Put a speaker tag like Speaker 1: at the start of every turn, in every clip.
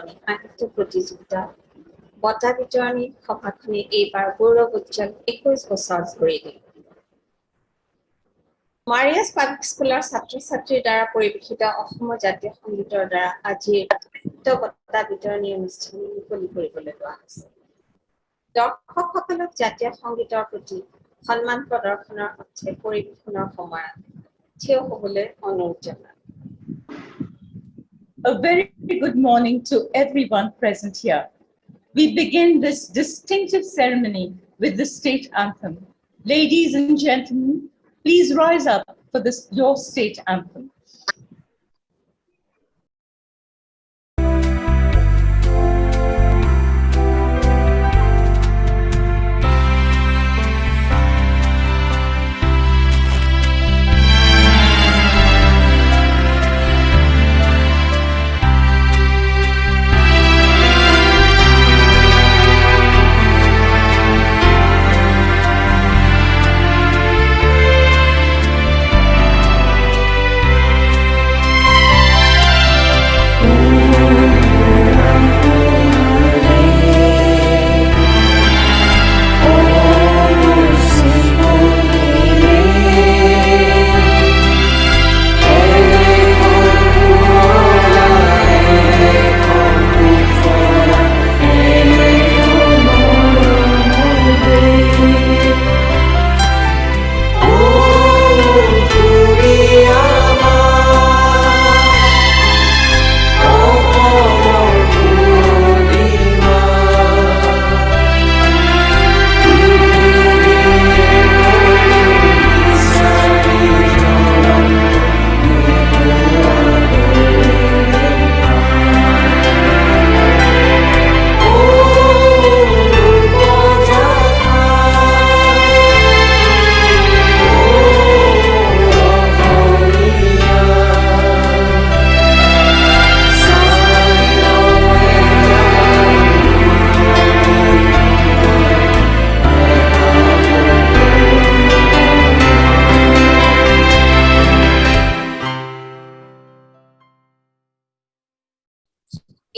Speaker 1: বিতৰণী সাহিত্য প্ৰতিযোগিতা বঁটা বিতৰণী সভাখনে এইবাৰ গৌৰৱ উজ্জ্বল 21 বছৰ ধৰিলে। মাৰিয়াছ পাব্লিক স্কুলৰ ছাত্ৰ-ছাত্ৰীৰ দ্বাৰা পৰিৱেশিত অসমৰ জাতীয় সংগীতৰ দ্বাৰা আজিৰ বঁটা বিতৰণী অনুষ্ঠান মুকলি কৰিবলৈ লোৱা হৈছে। দৰ্শকসকলক জাতীয় সংগীতৰ প্ৰতি সন্মান প্ৰদৰ্শনৰ অৰ্থে পৰিৱেশনৰ সময়ত থিয় হ'বলৈ অনুৰোধ জনায়।
Speaker 2: A very good morning to everyone present here. We begin this distinctive ceremony with the state anthem. Ladies and gentlemen, please rise up for your state anthem.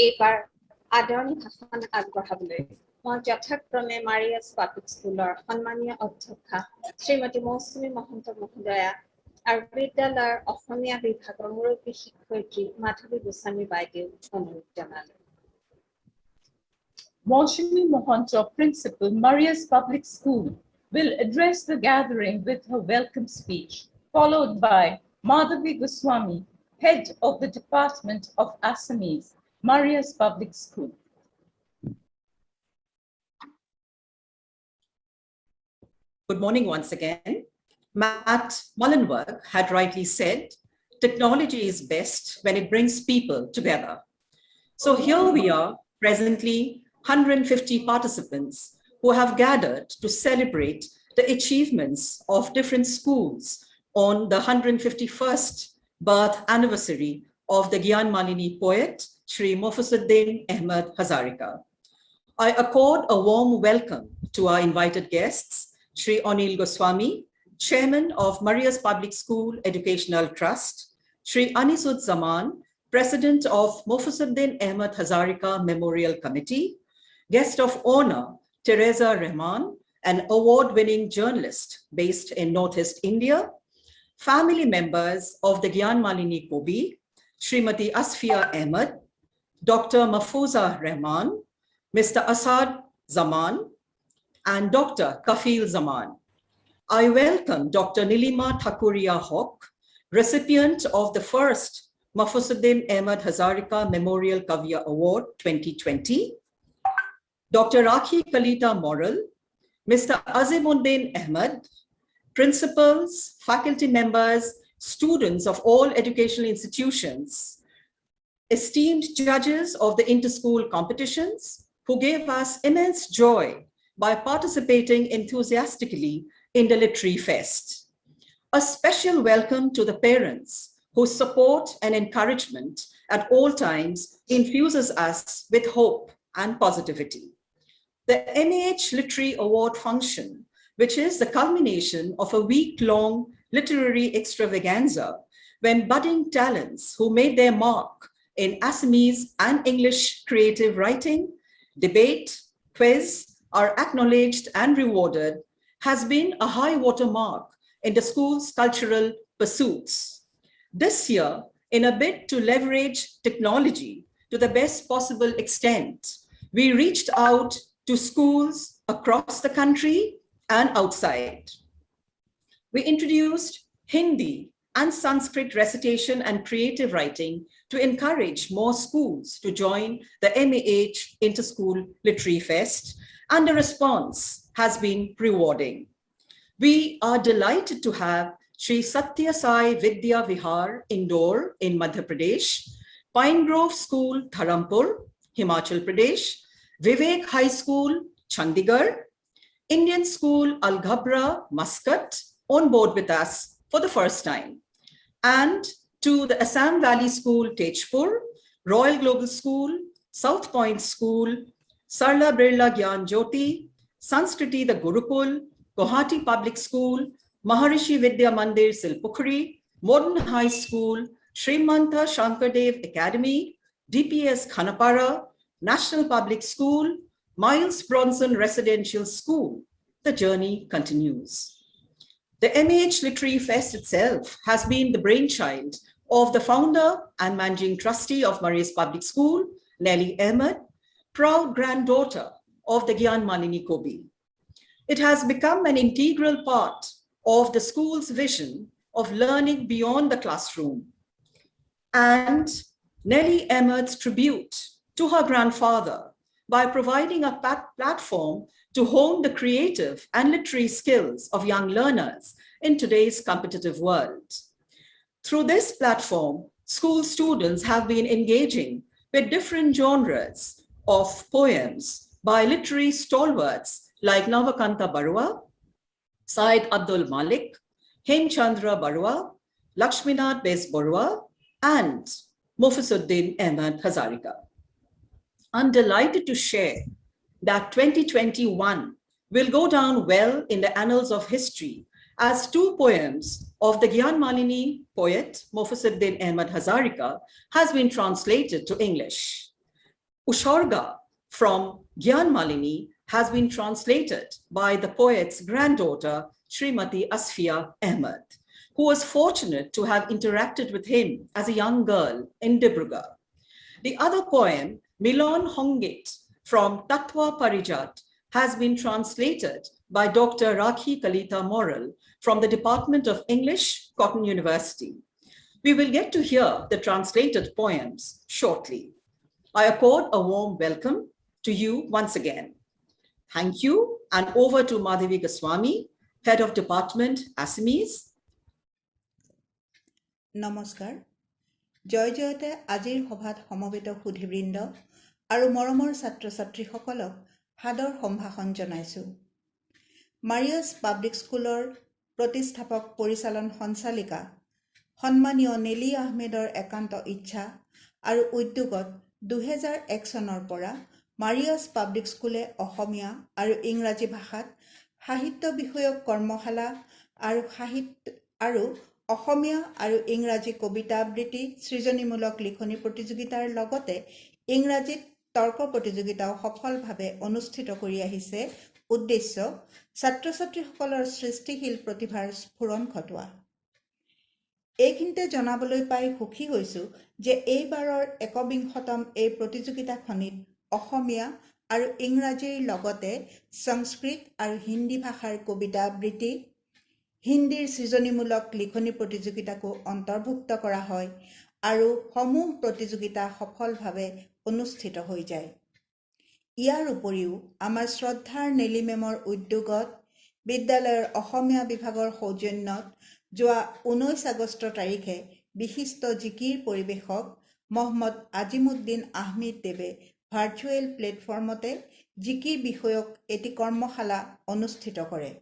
Speaker 1: এইবাৰ আদৰণি ভাষণ আগবঢ়াবলৈ মই যথাক্ৰমে মাৰিয়াছ পাব্লিক স্কুলৰ সন্মানীয় অধ্যক্ষা শ্ৰীমতী মৌচুমী মহন্ত মহোদয়া আৰু বিদ্যালয়ৰ অসমীয়া বিভাগৰ মুৰব্বী শিক্ষয়িত্ৰী মাধৱী গোস্বামী বাইদেউ অনুৰোধ জনালো।
Speaker 2: Moshimi Mohanto, Principal, Maria's Public School, will address the gathering with her welcome speech, followed by Madhavi Goswami, Head of the Department of Assamese, Maria's Public School.
Speaker 3: Good morning once again. Matt Mullenweg had rightly said, technology is best when it brings people together. So here we are, presently 150 participants who have gathered to celebrate the achievements of different schools on the 151st birth anniversary of the Gyan Malini poet, Shri Mofizuddin Ahmed Hazarika. I accord a warm welcome to our invited guests, Shri Anil Goswami, Chairman of Maria's Public School Educational Trust, Shri Anisud Zaman, President of Mofizuddin Ahmed Hazarika Memorial Committee, Guest of Honor, Teresa Rahman, an award-winning journalist based in Northeast India, family members of the Gyan Malini Kobi, Srimati Asfia Ahmed, Dr. Mahfouza Rahman, Mr. Asad Zaman, and Dr. Kafil Zaman. I welcome Dr. Nilima Thakuria Hawk, recipient of the first Mofizuddin Ahmed Hazarika Memorial Kavya Award 2020, Dr. Rakhi Kalita Moral, Mr. Azimuddin Ahmed, principals, faculty members, students of all educational institutions, esteemed judges of the inter-school competitions who gave us immense joy by participating enthusiastically in the Literary Fest. A special welcome to the parents whose support and encouragement at all times infuses us with hope and positivity. The MAH Literary Award function, which is the culmination of a week-long literary extravaganza when budding talents who made their mark in Assamese and English creative writing, debate, quiz are acknowledged and rewarded, has been a high watermark in the school's cultural pursuits. This year, in a bid to leverage technology to the best possible extent, we reached out to schools across the country and outside. We introduced Hindi and Sanskrit recitation and creative writing to encourage more schools to join the MAH Inter-School Literary Fest, and the response has been rewarding. We are delighted to have Sri Satya Sai Vidya Vihar Indore in Madhya Pradesh, Pine Grove School, Dharampur, Himachal Pradesh, Vivek High School, Chandigarh, Indian School Al Ghabra, Muscat, on board with us for the first time, and to the Assam Valley School, Tejpur, Royal Global School, South Point School, Sarla Birla Gyan Jyoti, Sanskriti the Gurukul, Guwahati Public School, Maharishi Vidya Mandir Silpukhuri, Modern High School, Srimanta Shankardev Academy, DPS Khanapara, National Public School, Miles Bronson Residential School. The journey continues. The MAH Literary Fest itself has been the brainchild of the founder and managing trustee of Marius Public School, Nellie Ahmed, proud granddaughter of the Gyan Malini Kobi. It has become an integral part of the school's vision of learning beyond the classroom. And Nellie Ahmed's tribute to her grandfather by providing a platform to hone the creative and literary skills of young learners in today's competitive world. Through this platform, school students have been engaging with different genres of poems by literary stalwarts like Navakanta Barua, Syed Abdul Malik, Hemchandra Barua, Lakshminath Bes Barua, and Mofizuddin Ahmed Hazarika. I'm delighted to share that 2021 will go down well in the annals of history as two poems of the Gyan Malini poet Mofizuddin Ahmed Hazarika has been translated to English. Usharga from Gyan Malini has been translated by the poet's granddaughter, Srimati Asfia Ahmed, who was fortunate to have interacted with him as a young girl in Dibrugarh. The other poem, Milon Hongit, from Tattva Parijat, has been translated by Dr. Rakhi Kalita Moral from the Department of English, Cotton University. We will get to hear the translated poems shortly. I accord a warm welcome to you once again. Thank you, and over to Madhavi Goswami, Head of Department, Assamese.
Speaker 4: নমস্কাৰ জয় জয়তে আজিৰ সভাত সমবেত সুধীবৃন্দ আৰু মৰমৰ ছাত্ৰ ছাত্ৰীসকলক সাদৰ সম্ভাষণ জনাইছোঁ। মাৰিয়াছ পাব্লিক স্কুলৰ প্ৰতিষ্ঠাপক পৰিচালন সঞ্চালিকা সন্মানীয় নেলি আহমেদৰ একান্ত ইচ্ছা আৰু উদ্যোগত 2001 চনৰ পৰা মাৰিয়াছ পাব্লিক স্কুলে অসমীয়া আৰু ইংৰাজী ভাষাত সাহিত্য বিষয়ক কৰ্মশালা আৰু অসমীয়া আৰু ইংৰাজী কবিতা আবৃত্তি সৃজনীমূলক লিখনি প্ৰতিযোগিতাৰ লগতে ইংৰাজীত তৰ্ক প্ৰতিযোগিতাও সফলভাৱে অনুষ্ঠিত কৰি আহিছে। উদ্দেশ্য ছাত্ৰ ছাত্ৰীসকলৰ সৃষ্টিশীল প্ৰতিভাৰ স্ফুৰণ ঘটোৱা। এইখিনিতে জনাবলৈ পাই সুখী হৈছোঁ যে এইবাৰৰ একবিংশতম এই প্ৰতিযোগিতাখনিত অসমীয়া আৰু ইংৰাজীৰ লগতে সংস্কৃত আৰু হিন্দী ভাষাৰ কবিতা আবৃত্তি, হিন্দীৰ সৃজনীমূলক লিখনি প্ৰতিযোগিতাকো অন্তৰ্ভুক্ত কৰা হয় আৰু সমূহ প্ৰতিযোগিতা সফলভাৱে অনুষ্ঠিত হৈ যায়। ইয়াৰ উপৰিও আমাৰ শ্ৰদ্ধাৰ নেলি মেমৰ উদ্যোগত বিদ্যালয়ৰ অসমীয়া বিভাগৰ সৌজন্যত যোৱা 19 আগষ্ট তাৰিখে বিশিষ্ট জিকিৰ পৰিৱেশক মহম্মদ আজিমুদ্দিন আহমেদ দেৱে ভাৰ্চুৱেল প্লেটফৰ্মতে জিকিৰ বিষয়ক এটি কৰ্মশালা অনুষ্ঠিত কৰে।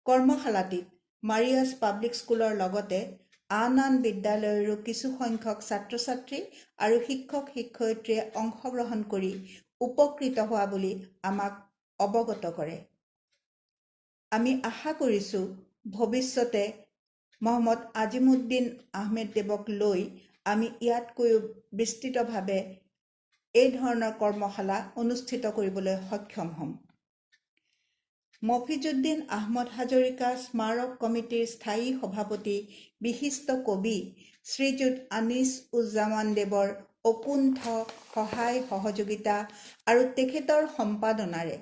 Speaker 4: কৰ্মশালাটিত মাৰিয়াছ পাব্লিক স্কুলৰ লগতে আন বিদ্যালয়ৰো কিছু সংখ্যক ছাত্ৰ ছাত্ৰী আৰু শিক্ষক শিক্ষয়িত্ৰীয়ে অংশগ্ৰহণ কৰি উপকৃত হোৱা বুলি আমাক অৱগত কৰে। আমি আশা কৰিছোঁ ভৱিষ্যতে মহম্মদ আজিমুদ্দিন আহমেদ দেৱক লৈ আমি ইয়াতকৈও বিস্তৃতভাৱে এই ধৰণৰ কৰ্মশালা অনুষ্ঠিত কৰিবলৈ সক্ষম হ'ম। মফিজুদ্দিন আহমদ হাজৰিকা স্মাৰক কমিটিৰ স্থায়ী সভাপতি বিশিষ্ট কবি শ্ৰীযুত আনিছ উজ্জামান দেৱৰ অকুণ্ঠ সহায় সহযোগিতা আৰু তেখেতৰ সম্পাদনাৰে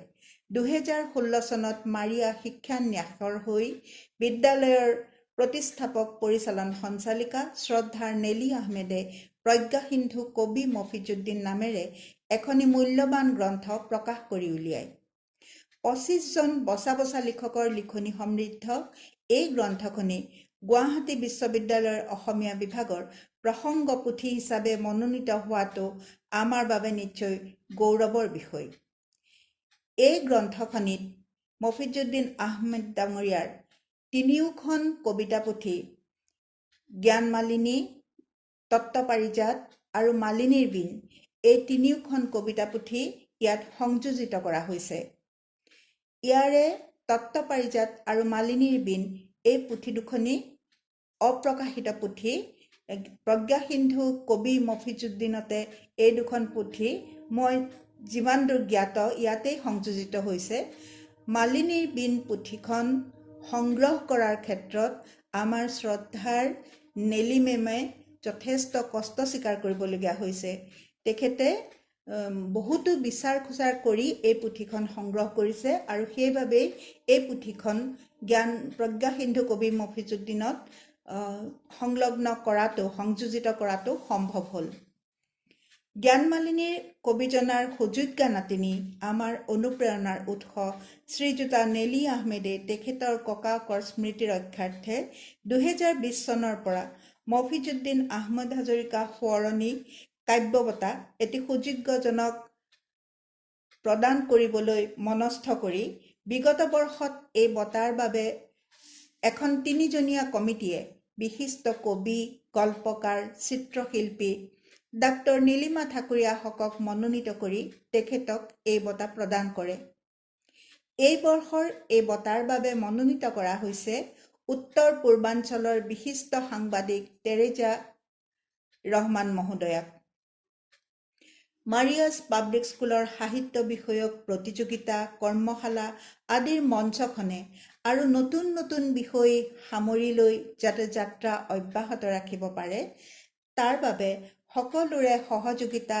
Speaker 4: 2016 চনত মাৰিয়া শিক্ষান্যাসৰ হৈ বিদ্যালয়ৰ প্ৰতিষ্ঠাপক পৰিচালন সঞ্চালিকা শ্ৰদ্ধাৰ নেলি আহমেদে প্ৰজ্ঞাসিন্ধু কবি মফিজুদ্দিন নামেৰে এখনি মূল্যৱান গ্ৰন্থ প্ৰকাশ কৰি উলিয়ায়। 25 জন বচা বচা লিখকৰ লিখনি সমৃদ্ধ এই গ্ৰন্থখনি গুৱাহাটী বিশ্ববিদ্যালয়ৰ অসমীয়া বিভাগৰ প্ৰসংগ পুথি হিচাপে মনোনীত হোৱাটো আমাৰ বাবে নিশ্চয় গৌৰৱৰ বিষয়। এই গ্ৰন্থখনিত মফিজুদ্দিন আহমেদ ডাঙৰীয়াৰ 3খন কবিতা পুথি জ্ঞানমালিনী, তত্ত্বপাৰিজাত আৰু মালিনীৰ বিন এই 3খন কবিতা পুথি ইয়াত সংযোজিত কৰা হৈছে। ইয়াৰে তত্ত্বপাৰিজাত আৰু মালিনীৰ বিন এই পুথি দুখনি অপ্ৰকাশিত পুথি। প্ৰজ্ঞাসিন্ধু কবি মফিজুদ্দিনতে এই দুখন পুথি মই যিমান দূৰ জ্ঞাত ইয়াতেই সংযোজিত হৈছে। মালিনীৰ বিন পুথিখন সংগ্ৰহ কৰাৰ ক্ষেত্ৰত আমাৰ শ্ৰদ্ধাৰ নেলি মেমে যথেষ্ট কষ্ট স্বীকাৰ কৰিবলগীয়া হৈছে। তেখেতে বহুতো বিচাৰ খোচাৰ কৰি এই পুথিখন সংগ্ৰহ কৰিছে আৰু সেইবাবেই এই পুথিখন প্ৰজ্ঞাসিন্ধু কবি মফিজুদ্দিনত সংযোজিত কৰাটো সম্ভৱ হ'ল। জ্ঞানমালিনীৰ কবিজনাৰ সুযোগ্য নাতিনী আমাৰ অনুপ্ৰেৰণাৰ উৎস শ্ৰীযুতা নেলি আহমেদে তেখেতৰ ককাকৰ স্মৃতি ৰক্ষাৰ্থে 2020 চনৰ পৰা মফিজুদ্দিন আহমদ হাজৰিকা সোঁৱৰণী কাব্য বঁটা এটি সুযোগ্যজনক প্ৰদান কৰিবলৈ মনস্থ কৰি বিগত বৰ্ষত এই বঁটাৰ বাবে এখন 3জনীয়া কমিটিয়ে বিশিষ্ট কবি, গল্পকাৰ, চিত্ৰশিল্পী ডাক্তৰ নীলিমা ঠাকুৰীয়াহঁতক মনোনীত কৰি তেখেতক এই বঁটা প্ৰদান কৰে। এই বৰ্ষৰ এই বঁটাৰ বাবে মনোনীত কৰা হৈছে উত্তৰ পূৰ্বাঞ্চলৰ বিশিষ্ট সাংবাদিক তেৰেজা ৰহমান মহোদয়াক। মাৰিয়াছ পাব্লিক স্কুলৰ সাহিত্য বিষয়ক প্ৰতিযোগিতা, কৰ্মশালা আদিৰ মঞ্চখনে আৰু নতুন নতুন বিষয় সামৰি লৈ যাতে যাত্ৰা অব্যাহত ৰাখিব পাৰে তাৰ বাবে সকলোৰে সহযোগিতা,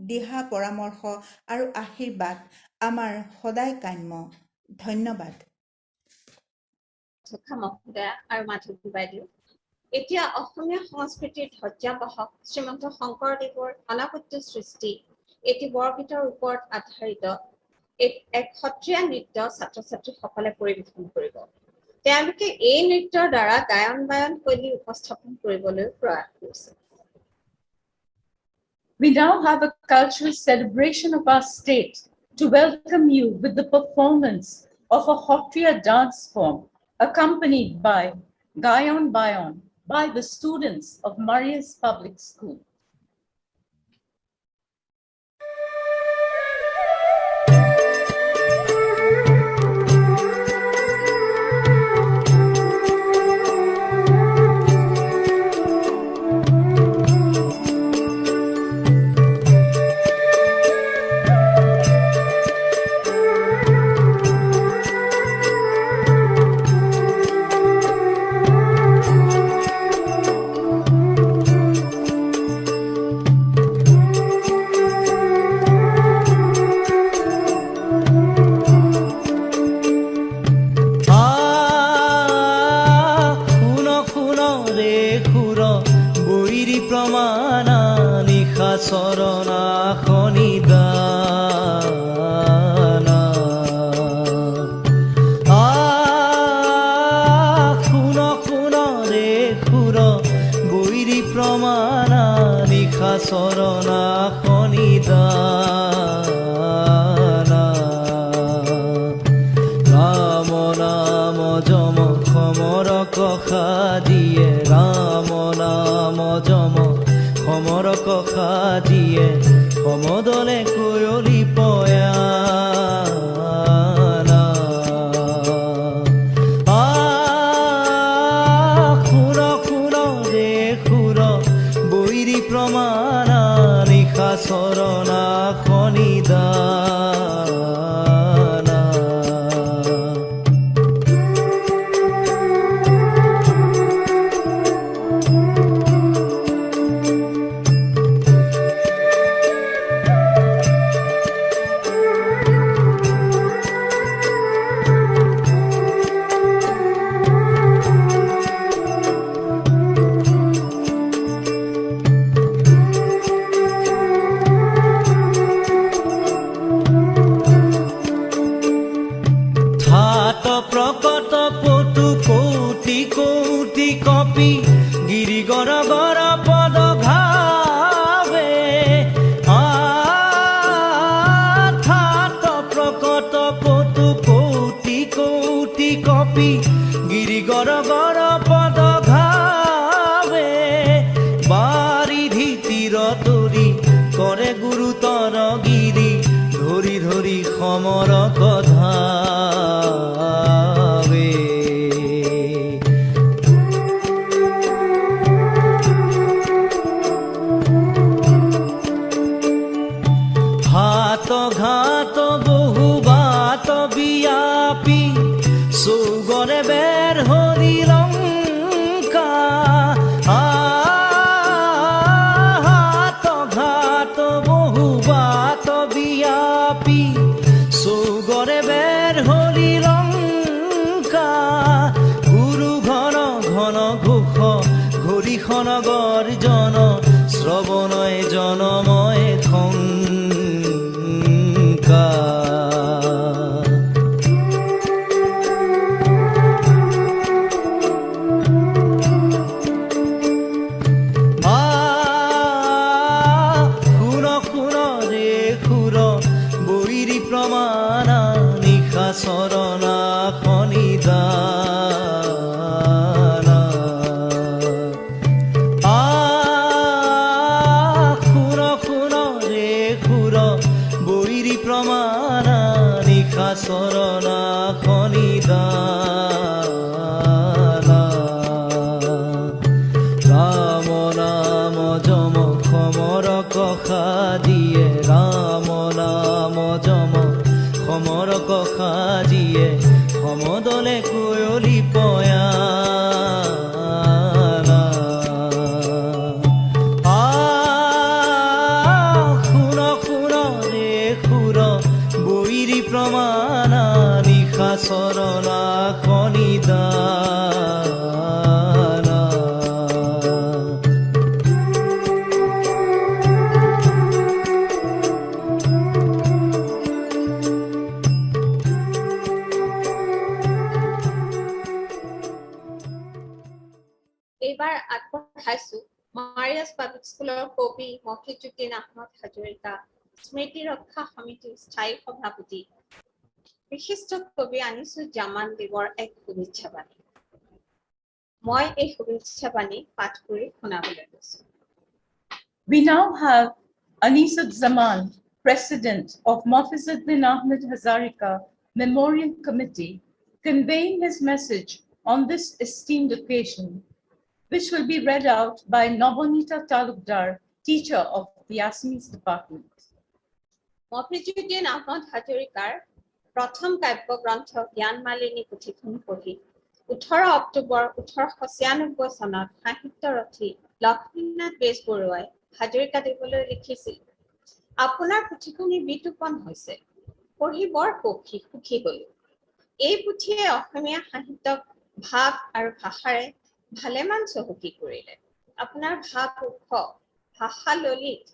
Speaker 4: দিহা পৰামৰ্শ আৰু আশীৰ্বাদ আমাৰ সদায় কাম্য। ধন্যবাদ।
Speaker 1: মহোদয়া আৰু মাধৱী বাইদেউ, এতিয়া অসমীয়া সংস্কৃতিৰ ধ্বজাবাহক শ্ৰীমন্ত শংকৰদেৱৰ অনাবদ্য সৃষ্টি এটি বৰগীতৰ ওপৰত আধাৰিত এক সত্ৰীয়া নৃত্য ছাত্ৰ ছাত্ৰীসকলে পৰিৱেশন কৰিব। তেওঁলোকে এই নৃত্যৰ দ্বাৰা গায়ন বায়ন শৈলী উপস্থাপন কৰিবলৈ প্ৰয়াস কৰিছে।
Speaker 2: We now have a cultural celebration of our state to welcome you with the performance of a Hotriya dance form accompanied by Gayon Bayon by the students of Marias Public School.
Speaker 5: চৰণা খনিদানা শুন শুন ৰে খুৰ বৈৰী প্ৰমাণা নিশা চৰণা খনিদানা ৰাম নাম যম সমৰ কষা দিয়ে ৰাম নাম যম সমৰ কষা দিয়ে সমদলে কৈলি পয়ানা শুন শুন ৰে খুৰ বৈৰী সমর কথাবে হাত ঘাত বহুবাত বিয়াপি চৌগৰে বেৰ হৰি লংকা হাত ঘাত বহুবাত বিয়াপি চৌগৰে বেৰ হৰি লংকা গুৰু ঘন ঘন ঘোষ ঘড়ীখন গৰ্জন শ্ৰৱণয় জনময় খংকা প্ৰমাণ নিশা চৰণা খনিদান খুৰ খুৰ ৰে খুৰ বৈৰী প্ৰমাণ নিশা চৰণা খনিদান ৰাম নাম যম খমৰ কষা দিয়ে ৰাম নাম যম খমৰ কষা দিয়ে সমদলে কুঁৱলী পয়ানা খুৰ খুৰ ৰে খুৰ বৈৰী প্ৰমাণ নিশা চৰণা খনিদান
Speaker 1: এইবাৰ আগবঢ়াইছো মাৰিয়াছ পাব্লিক স্কুলৰ কবি মফিজুদ্দিন আহমদ হাজৰিকা স্মৃতি ৰক্ষা সমিতিৰ স্থায়ী সভাপতি বিশিষ্ট কবি আনিছু জামান দেৱৰ এক শুভেচ্ছা বাণী মই এই শুভেচ্ছা বাণী পাঠ কৰি শুনাবলৈ লৈছো
Speaker 2: We now have Anisuzzaman, President of Mofizuddin Ahmed Hazarika Memorial Committee, conveying his message on this esteemed occasion, which will be read out by Nobonita Talukdar, teacher of the Assamese department.
Speaker 1: Mofizuddin Ahmad হাজৰিকাৰ প্ৰথম কাব্যগ্ৰন্থ জ্ঞান মালিনী পুথিখন পঢ়ি 18 অক্টোবৰ 1896 চনত সাহিত্যৰথী লক্ষ্মীনাথ বেজবৰুৱাই হাজৰিকা দেৱলৈ লিখিছিল আপোনাৰ পুথিখনি বিতোপন হৈছে পঢ়ি বৰ সুখী হলো এই পুথিয়ে অসমীয়া সাহিত্যক ভাৱ আৰু ভাষাৰে ভালেমান চহকী কৰিলে আপোনাৰ ভাৱ উৎস ভাষা ললিত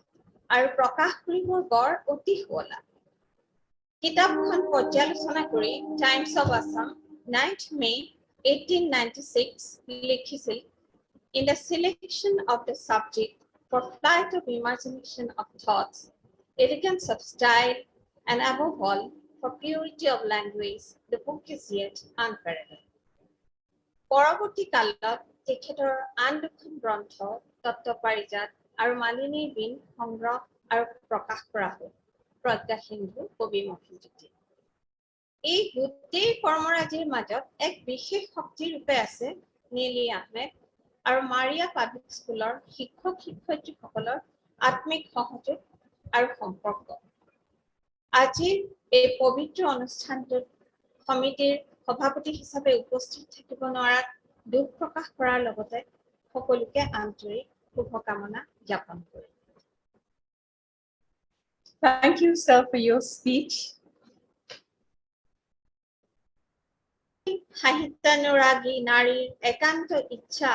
Speaker 1: আৰু প্ৰকাশ কৰিবৰ বৰ অতি শুৱলা কিতাপখন পৰ্যালোচনা কৰি times of Assam 9th May 1896 লিখিছিল in the selection of the subject for flight of imagination of thoughts elegance of style and above all for purity of language the book is yet unparalleled পৰৱৰ্তী কালত তেখেতৰ আন দুখন গ্ৰন্থ তত্ত্ব পাৰিজাত আৰু মালিনীৰ বিন সংগ্ৰহ আৰু প্ৰকাশ কৰা হ'ল প্ৰজ্ঞা সিন্ধু কবি মফিজুদ্দিন এই গোটেই কৰ্মৰাজিৰ মাজত এক বিশেষ শক্তি ৰূপে আছে নেলি আহমেদ আৰু মাৰিয়া পাব্লিক স্কুলৰ শিক্ষক শিক্ষয়িত্ৰীসকলৰ আত্মিক সহযোগ আৰু সম্পৰ্ক আজিৰ এই পবিত্ৰ অনুষ্ঠানটোত সমিতিৰ সভাপতি হিচাপে উপস্থিত থাকিব নোৱাৰাত দুখ প্ৰকাশ কৰাৰ লগতে সকলোকে আন্তৰিক শুভকামনা জ্ঞাপন কৰিম
Speaker 2: Thank you, sir, for your speech.
Speaker 1: সাহিত্যানুৰাগী নাৰীৰ একান্ত ইচ্ছা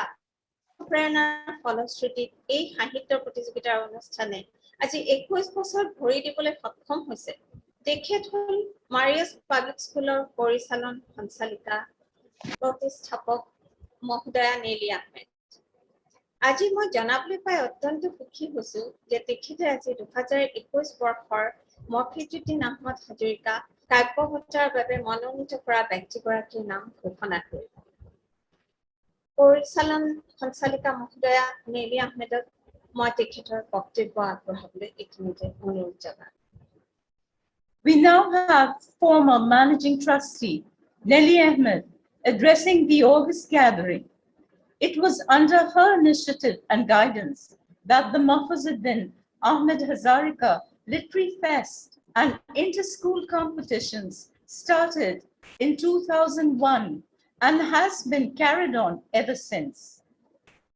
Speaker 1: প্ৰেৰণাৰ ফলশ্ৰুতিত এই সাহিত্য প্ৰতিযোগিতাৰ অনুষ্ঠানে আজি 21 বছৰ ভৰি দিবলৈ সক্ষম হৈছে তেখেত হ'ল মাৰিয়াছ পাব্লিক স্কুলৰ পৰিচালন সঞ্চালিকা প্ৰতিষ্ঠাপক মহোদয়া নেলি আহমেদ আজি মই জনাবলৈ পাই অত্যন্ত সুখী হৈছো যে তেখেতে আজি 2021 বৰ্ষৰ মফিজুদ্দিন আহমদ হাজৰিকা কাব্য বঁটাৰ বাবে মনোনীত কৰা ব্যক্তিগৰাকীৰ নাম ঘোষণা কৰিলে পৰিচালন সঞ্চালিকা মহোদয়া নেলি আহমেদক মই তেখেতৰ বক্তব্য আগবঢ়াবলৈ ইতিমধ্যে অনুৰোধ জনাম
Speaker 2: We now have former Managing Trustee Nelly Ahmed addressing the August gathering. It was under her initiative and guidance that the Mofizuddin Ahmed Hazarika Literary Fest and inter-school competitions started in 2001 and has been carried on ever since.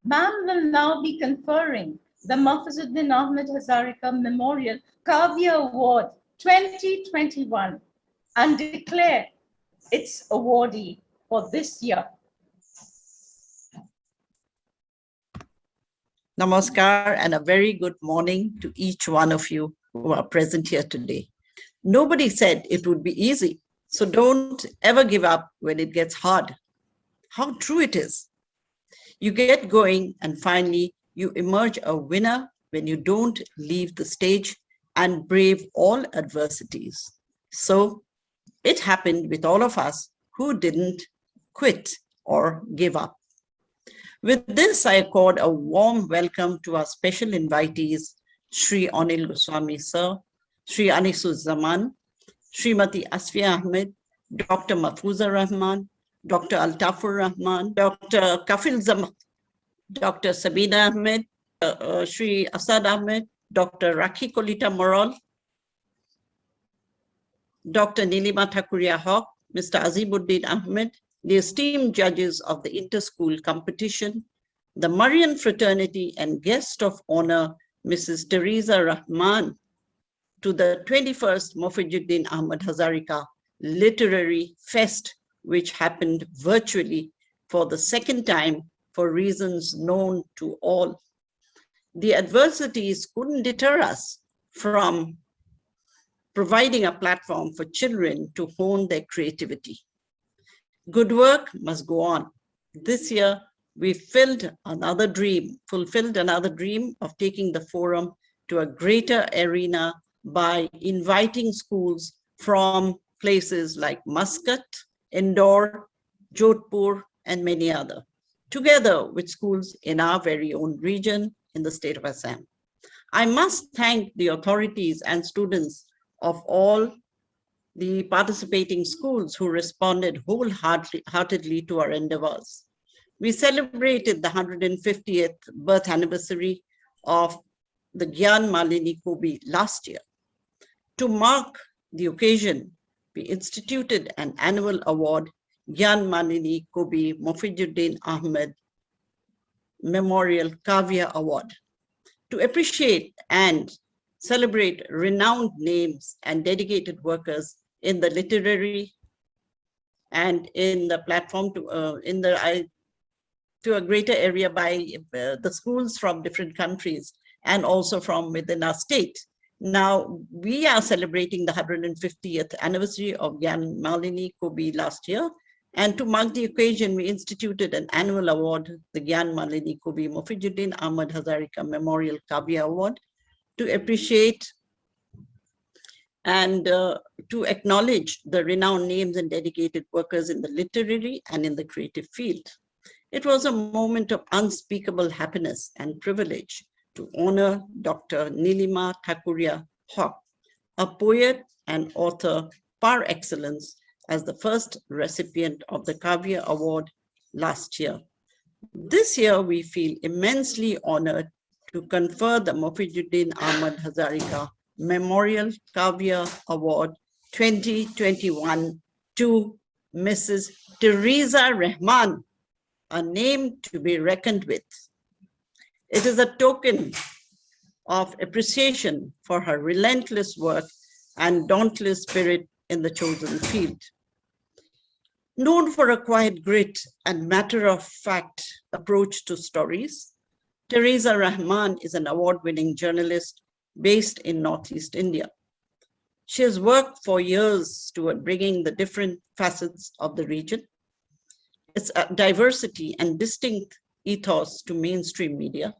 Speaker 2: Ma'am will now be conferring the Mofizuddin Ahmed Hazarika Memorial Kavya Award 2021 and declare its awardee for this year.
Speaker 6: Namaskar and a very good morning to each one of you who are present here today. Nobody said it would be easy, so don't ever give up when it gets hard. How true it is. You get going and finally you emerge a winner when you don't leave the stage and brave all adversities. So it happened with all of us who didn't quit or give up. With this, I accord a warm welcome to our special invitees, Sri Anil Goswami Sir, Sri Anisuzzaman, Srimati Asfiya Ahmed, Dr. Mahfuzur Rahman, Dr. Altafur Rahman, Dr. Kafil Zaman, Dr. Sabina Ahmed, Sri Asad Ahmed, Dr. Rakhi Kolita Moral, Dr. Nilima Thakuria Haq, Mr. Azibuddin Ahmed, the esteemed judges of the inter-school competition, the Marian fraternity and guest of honor, Mrs. Teresa Rahman, to the 21st Mofizuddin Ahmed Hazarika Literary Fest, which happened virtually for the second time for reasons known to all. The adversities couldn't deter us from providing a platform for children to hone their creativity. Good work must go on. This year, we fulfilled another dream of taking the forum to a greater arena by inviting schools from places like Muscat, Indore, Jodhpur, and many others, together with schools in our very own region in the state of Assam. I must thank the authorities and students of all the participating schools who responded wholeheartedly to our endeavors. We celebrated the 150th birth anniversary of the Gyan Malini Kobi last year. To mark the occasion, we instituted an annual award, Gyan Malini Kobi Mofizuddin Ahmed Memorial Kavya Award, to appreciate and celebrate renowned names and dedicated workers in the literary and in the platform to a greater area by the schools from different countries and also from within our state. Now, we are celebrating the 150th anniversary of Gyan Malini Kobi last year. And to mark the occasion, we instituted an annual award, the Gyan Malini Kobi Mofizuddin Ahmed Hazarika Memorial Kavya Award, to appreciate and to acknowledge the renowned names and dedicated workers in the literary and in the creative field. It was a moment of unspeakable happiness and privilege to honor Dr. Nilima Thakuria Haq, a poet and author par excellence, as the first recipient of the Kavya Award last year. This year, we feel immensely honored to confer the Mofizuddin Ahmed Hazarika Memorial Kavya Award 2021 to Mrs. Teresa Rahman, a name to be reckoned with. It is a token of appreciation for her relentless work and dauntless spirit in the chosen field. Known for a quiet grit and matter-of-fact approach to stories, Teresa Rahman is an award-winning journalist based in Northeast India. She has worked for years toward bringing the different facets of the region, its diversity and distinct ethos to mainstream media.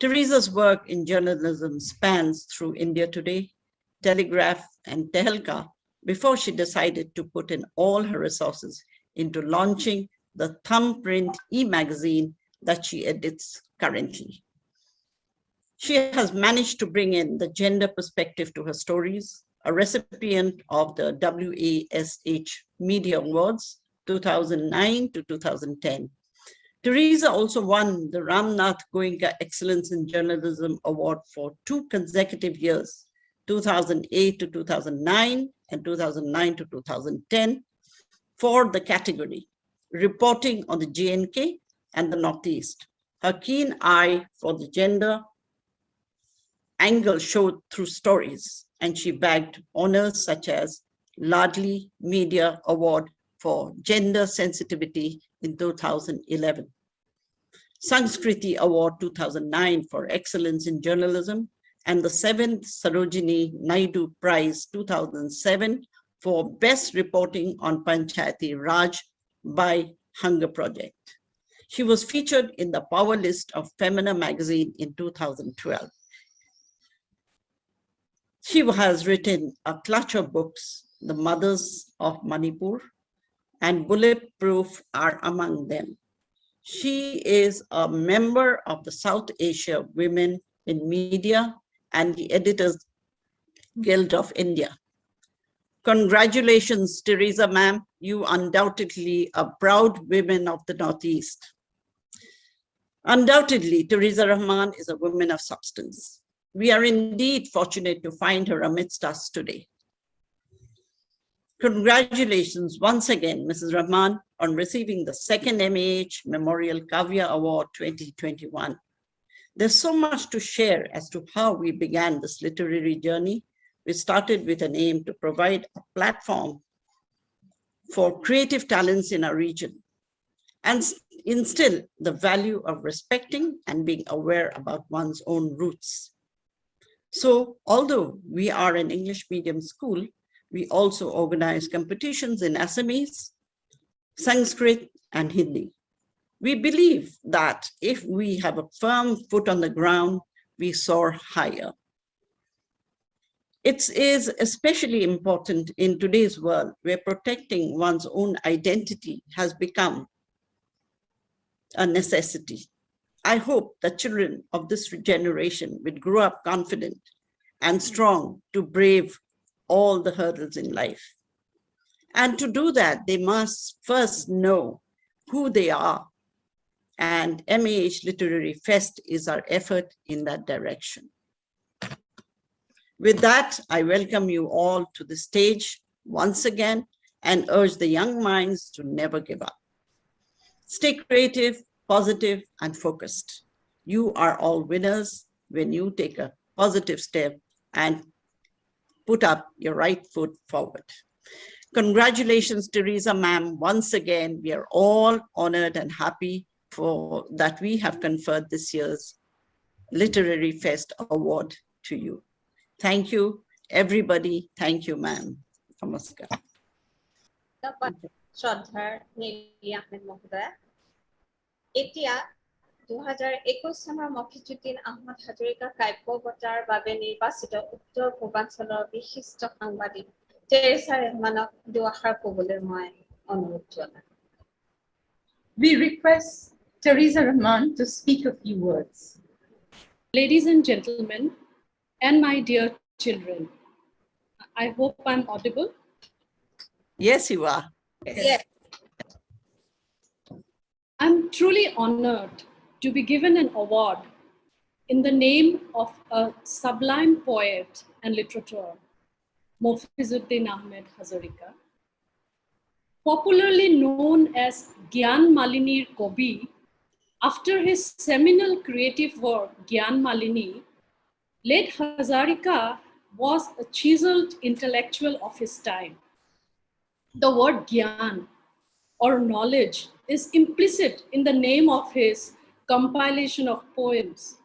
Speaker 6: Teresa's work in journalism spans through India Today, Telegraph, and Tehelka before she decided to put in all her resources into launching the thumbprint e-magazine that she edits currently. She has managed to bring in the gender perspective to her stories, a recipient of the WASH Media Awards 2009 to 2010. Teresa also won the Ramnath Goenka Excellence in Journalism Award for 2 consecutive years, 2008 to 2009 and 2009 to 2010, for the category Reporting on the JNK and the Northeast. Her keen eye for the gender angle showed through stories, and she bagged honors such as Ladli Media Award for Gender Sensitivity in 2011, Sanskriti Award 2009 for Excellence in Journalism, and the 7th Sarojini Naidu Prize 2007 for Best Reporting on Panchayati Raj by Hunger Project. She was featured in the Power List of Femina magazine in 2012. She has written a clutch of books, The Mothers of Manipur and Bulletproof are among them. She is a member of the South Asia Women in Media and the Editors Guild of India. Congratulations, Teresa ma'am. You undoubtedly are proud women of the Northeast. Undoubtedly, Teresa Rahman is a woman of substance. We are indeed fortunate to find her amidst us today. Congratulations once again, Mrs. Rahman, on receiving the 2nd MAH Memorial Kavya Award 2021. There's so much to share as to how we began this literary journey. We started with an aim to provide a platform for creative talents in our region and instill the value of respecting and being aware about one's own roots. So although we are an English medium school, we also organize competitions in Assamese, Sanskrit, and Hindi. We believe that if we have a firm foot on the ground, we soar higher. It is especially important in today's world where protecting one's own identity has become a necessity. I hope the children of this generation will grow up confident and strong to brave all the hurdles in life. And to do that, they must first know who they are. And MAH Literary Fest is our effort in that direction. With that, I welcome you all to the stage once again and urge the young minds to never give up. Stay creative, positive, and focused. You are all winners when you take a positive step and put up your right foot forward. Congratulations, Teresa ma'am. Once again, we are all honored and happy for that we have conferred this year's Literary Fest Award to you. Thank you, everybody. Thank you, ma'am. Namaskar.
Speaker 1: শ্ৰদ্ধাৰ নেলি আহমেদ মহোদয়া এতিয়া 2021 চনৰ মফিজুদ্দিন আহমদ হাজৰিকা কাব্য বঁটাৰ বাবে নিৰ্বাচিত উত্তৰ পূৰ্বাঞ্চলৰ বিশিষ্ট সাংবাদিক টেৰেছা ৰহমানক দুআষাৰ ক'বলৈ মই অনুৰোধ জনাম।
Speaker 2: We request Teresa Rahman to speak a few words.
Speaker 7: Ladies and gentlemen, and my dear children, I hope I'm audible.
Speaker 6: Yes, you are.
Speaker 1: Yes.
Speaker 7: I'm truly honored to be given an award in the name of a sublime poet and literator, Mofizuddin Ahmed Hazarika. Popularly known as Gyan Malinir Kobi, after his seminal creative work, Gyan Malini, late Hazarika was a chiseled intellectual of his time. The word Gyan, or knowledge, is implicit in the name of his compilation of poems,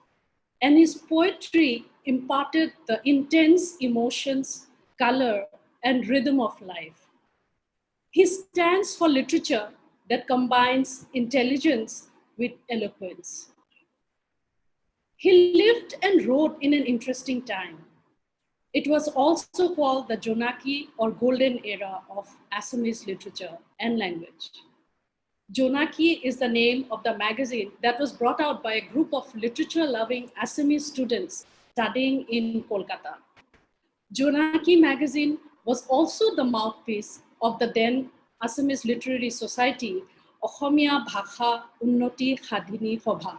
Speaker 7: and his poetry imparted the intense emotions, color, and rhythm of life. He stands for literature that combines intelligence with eloquence. He lived and wrote in an interesting time. It was also called the Jonaki or golden era of Assamese literature and language. Jonaki is the name of the magazine that was brought out by a group of literature-loving Assamese students studying in Kolkata. Jonaki magazine was also the mouthpiece of the then Assamese Literary Society, Ohomia Bhasha Unnoti Khadini Sabha.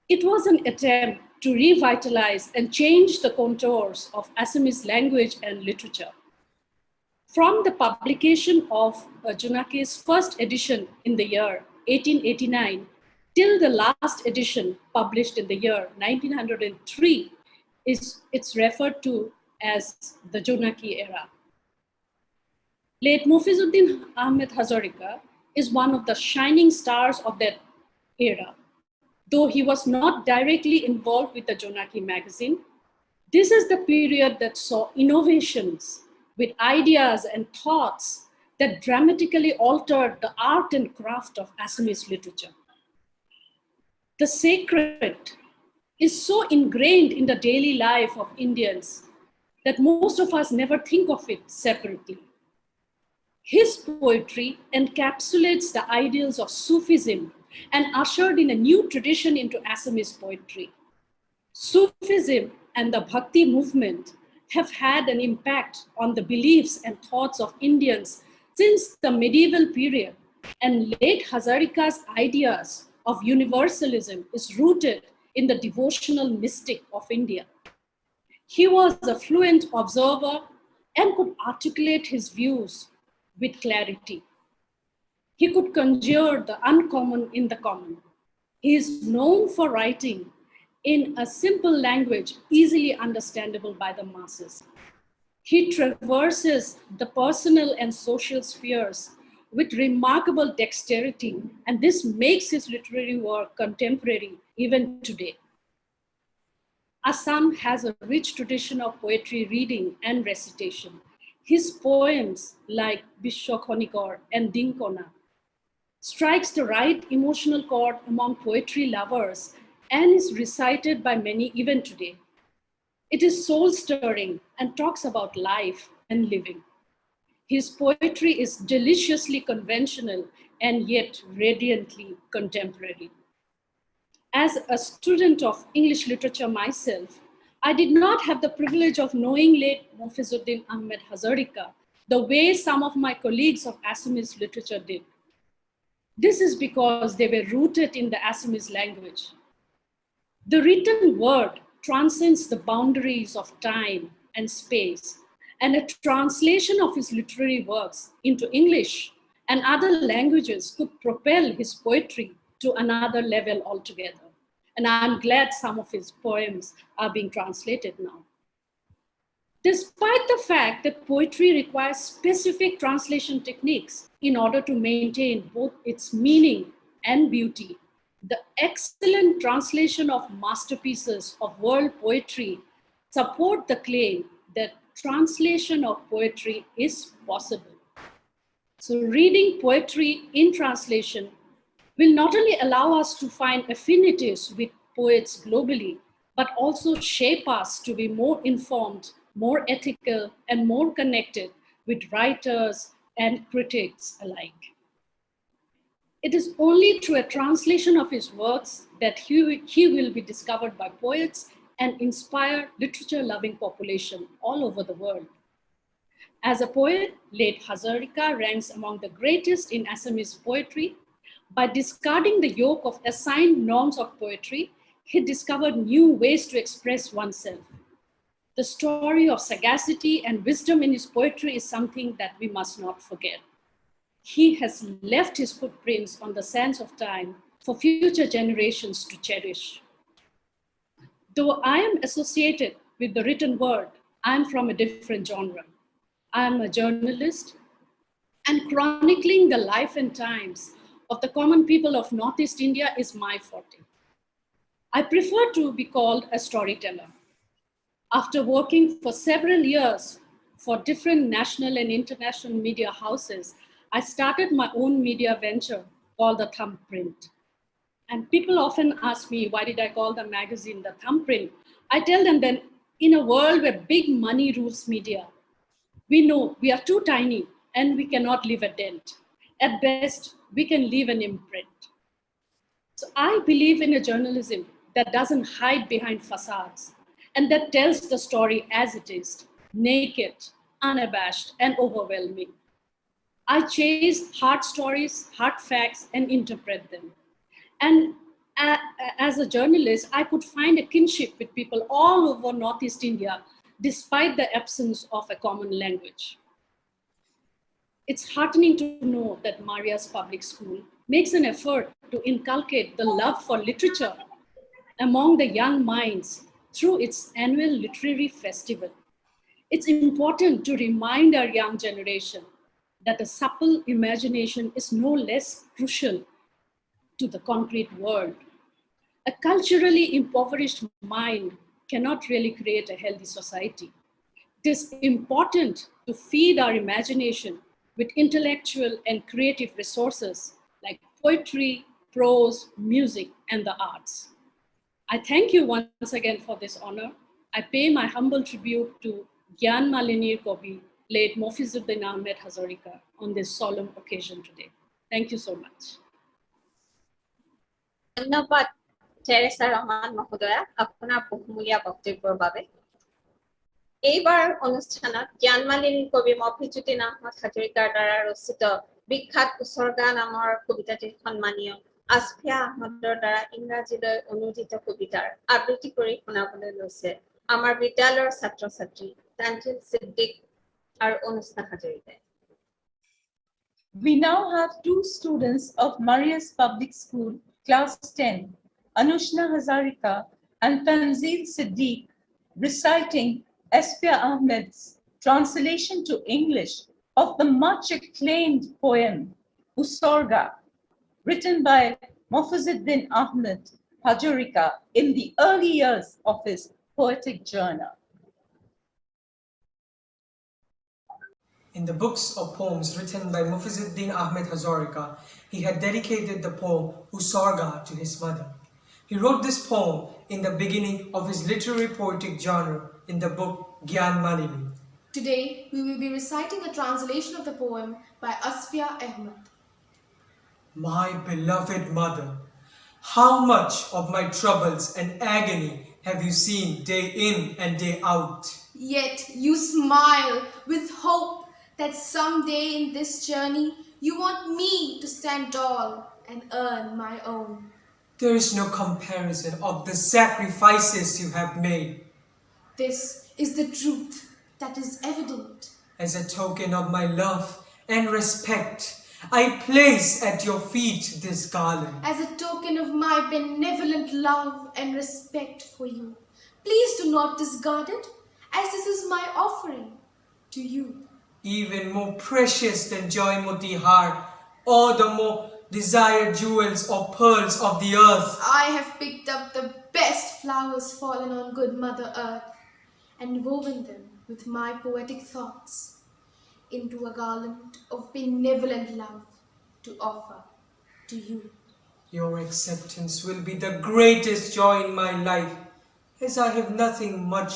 Speaker 7: It was an attempt to revitalize and change the contours of Assamese language and literature. From the publication of Jonaki's first edition in the year 1889 till the last edition published in the year 1903, it's referred to as the Jonaki era. Late Mofizuddin Ahmed Hazarika is one of the shining stars of that era. Though he was not directly involved with the Jonaki magazine, this is the period that saw innovations with ideas and thoughts that dramatically altered the art and craft of Assamese literature. The sacred is so ingrained in the daily life of Indians that most of us never think of it separately. His poetry encapsulates the ideals of Sufism and ushered in a new tradition into Assamese poetry. Sufism and the Bhakti movement have had an impact on the beliefs and thoughts of Indians since the medieval period, and late Hazarika's ideas of universalism is rooted in the devotional mystic of India. He was a fluent observer and could articulate his views with clarity. He could conjure the uncommon in the common. He is known for writing in a simple language, easily understandable by the masses. He traverses the personal and social spheres with remarkable dexterity, and this makes his literary work contemporary even today. Assam has a rich tradition of poetry reading and recitation. His poems like Bishwakhonikor and Dinkona strikes the right emotional chord among poetry lovers and is recited by many even today. It is soul-stirring and talks about life and living. His poetry is deliciously conventional and yet radiantly contemporary. As a student of English literature myself, I did not have the privilege of knowing late Mofizuddin Ahmed Hazarika the way some of my colleagues of Assamese literature did. This is because they were rooted in the Assamese language. The written word transcends the boundaries of time and space, and a translation of his literary works into English and other languages could propel his poetry to another level altogether. And I'm glad some of his poems are being translated now. Despite the fact that poetry requires specific translation techniques in order to maintain both its meaning and beauty, the excellent translation of masterpieces of world poetry support the claim that translation of poetry is possible. So reading poetry in translation will not only allow us to find affinities with poets globally, but also shape us to be more informed, more ethical, and more connected with writers and critics alike. It is only through a translation of his works that he will be discovered by poets and inspire literature-loving population all over the world. As a poet, late Hazarika ranks among the greatest in Assamese poetry. By discarding the yoke of assigned norms of poetry, he discovered new ways to express oneself. The story of sagacity and wisdom in his poetry is something that we must not forget. He has left his footprints on the sands of time for future generations to cherish. Though I am associated with the written word, I am from a different genre. I am a journalist, and chronicling the life and times of the common people of Northeast India is my forte. I prefer to be called a storyteller. After working for several years for different national and international media houses, I started my own media venture called The Thumbprint. And people often ask me, why did I call the magazine The Thumbprint? I tell them that in a world where big money rules media, we know we are too tiny and we cannot leave a dent. At best, we can leave an imprint. So I believe in a journalism that doesn't hide behind facades and that tells the story as it is, naked, unabashed, and overwhelming. I chase hard stories, hard facts, and interpret them. And as a journalist, I could find a kinship with people all over Northeast India, despite the absence of a common language. It's heartening to know that Maria's public school makes an effort to inculcate the love for literature among the young minds through its annual literary festival. It's important to remind our young generation that a supple imagination is no less crucial to the concrete world. A culturally impoverished mind cannot really create a healthy society. It is important to feed our imagination with intellectual and creative resources like poetry, prose, music, and the arts. I thank you once again for this honor. I pay my humble tribute to Gyan Malinir Kobi, late Mofizuddin Ahmed Hazarika, on this solemn occasion today. Thank you so much.
Speaker 1: ধন্যবাদ Teresa Rahman মহোদয়া আপোনাৰ বহুমূলীয়া বক্তব্যৰ বাবে। এইবাৰ অনুষ্ঠানত জ্ঞানমালিনী কবি মফিজুদ্দিন আহমদ হাজৰিকাৰ দ্বাৰা ৰচিত বিখ্যাত উছৰ্গা নামৰ কবিতাটিৰ সন্মানীয় আসফিয়া আহমদৰ দ্বাৰা ইংৰাজীলৈ অনুদিত কবিতাৰ আবৃত্তি কৰি শুনাবলৈ লৈছে আমাৰ বিদ্যালয়ৰ ছাত্ৰ ছাত্ৰী তানজিল সিদ্দিক আৰু অনুষ্ণা হাজৰিকাই।
Speaker 2: We now have two students of Maria's Public School, Class 10, Anushna Hazarika and Tanzil Siddiq, reciting Asfia Ahmed's translation to English of the much acclaimed poem Usorga, written by Mofizuddin Ahmed Hazarika in the early years of his poetic journey.
Speaker 8: In the books of poems written by Mofizuddin Ahmed Hazarika, he had dedicated the poem Usarga to his mother. He wrote this poem in the beginning of his literary poetic genre in the book Gyan Malini.
Speaker 9: Today, we will be reciting a translation of the poem by Asfia Ahmed.
Speaker 8: My beloved mother, how much of my troubles and agony have you seen day in and day out?
Speaker 9: Yet you smile with hope that someday in this journey you want me to stand tall and earn my own.
Speaker 8: There is no comparison of the sacrifices you have made.
Speaker 9: This is the truth that is evident.
Speaker 8: As a token of my love and respect, I place at your feet this garland.
Speaker 9: As a token of my benevolent love and respect for you, please do not discard it, as this is my offering to you.
Speaker 8: Even more precious than joy motihar, or the more desired jewels or pearls of the earth.
Speaker 9: I have picked up the best flowers fallen on good Mother Earth and woven them with my poetic thoughts into a garland of benevolent love to offer to you.
Speaker 8: Your acceptance will be the greatest joy in my life, as I have nothing much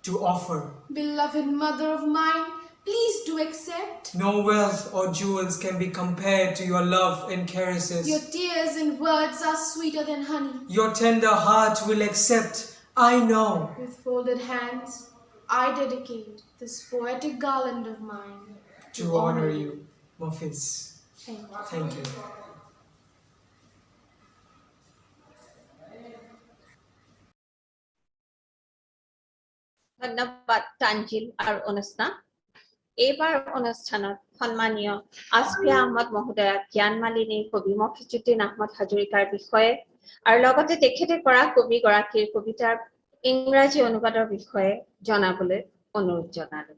Speaker 8: to offer.
Speaker 9: Beloved mother of mine, please do accept.
Speaker 8: No wealth or jewels can be compared to your love and caresses.
Speaker 9: Your tears and words are sweeter than honey.
Speaker 8: Your tender heart will accept, I know.
Speaker 9: With folded hands, I dedicate this poetic garland of mine
Speaker 8: To honor you, Mofiz. Thank you.
Speaker 1: ধন্যবাদ তানজিল আৰু অনুষ্ণা। এইবাৰ অনুষ্ঠানত সন্মানীয় আসফিয়া আহমদ মহোদয়া জ্ঞানমালিনী কবি মফিজুদ্দিন আহমদ হাজৰিকাৰ বিষয়ে আৰু লগতে তেখেতে কৰা কবিগৰাকীৰ কবিতাৰ ইংৰাজী অনুবাদৰ বিষয়ে জনাবলৈ অনুৰোধ জনালো।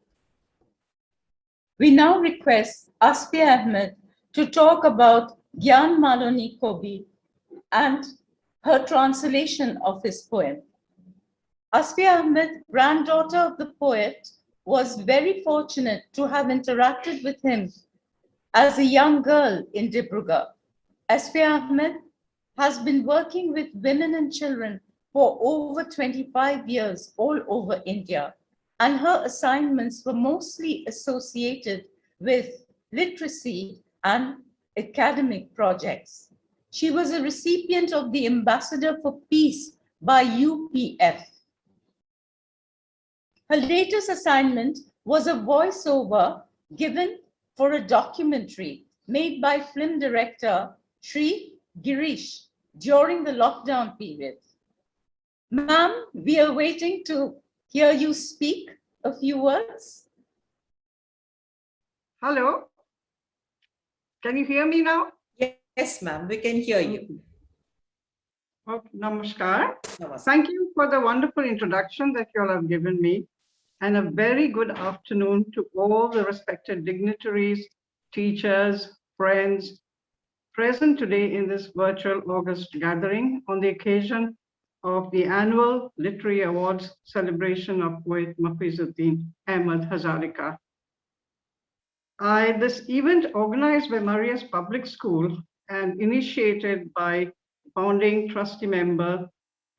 Speaker 2: We now request Asfia Ahmed to talk about Gyan Malini Kobi and her translation of his poem. Asfia Ahmed, granddaughter of the poet, was very fortunate to have interacted with him as a young girl in Dibrugarh. Asfia Ahmed has been working with women and children for over 25 years all over India, and her assignments were mostly associated with literacy and academic projects. She was a recipient of the Ambassador for Peace by UPF. Her latest assignment was a voiceover given for a documentary made by film director Sri Girish during the lockdown period. Ma'am, we are waiting to hear you speak a few words.
Speaker 10: Hello, can you hear me now?
Speaker 3: Yes, ma'am, we can hear you.
Speaker 10: Okay, namaskar.
Speaker 3: Namaste.
Speaker 10: Thank you for the wonderful introduction that you all have given me, and a very good afternoon to all the respected dignitaries, teachers, friends present today in this virtual August gathering on the occasion of the annual Literary Awards celebration of poet Mofizuddin Ahmed Hazarika. This event organized by Maria's Public School and initiated by founding trustee member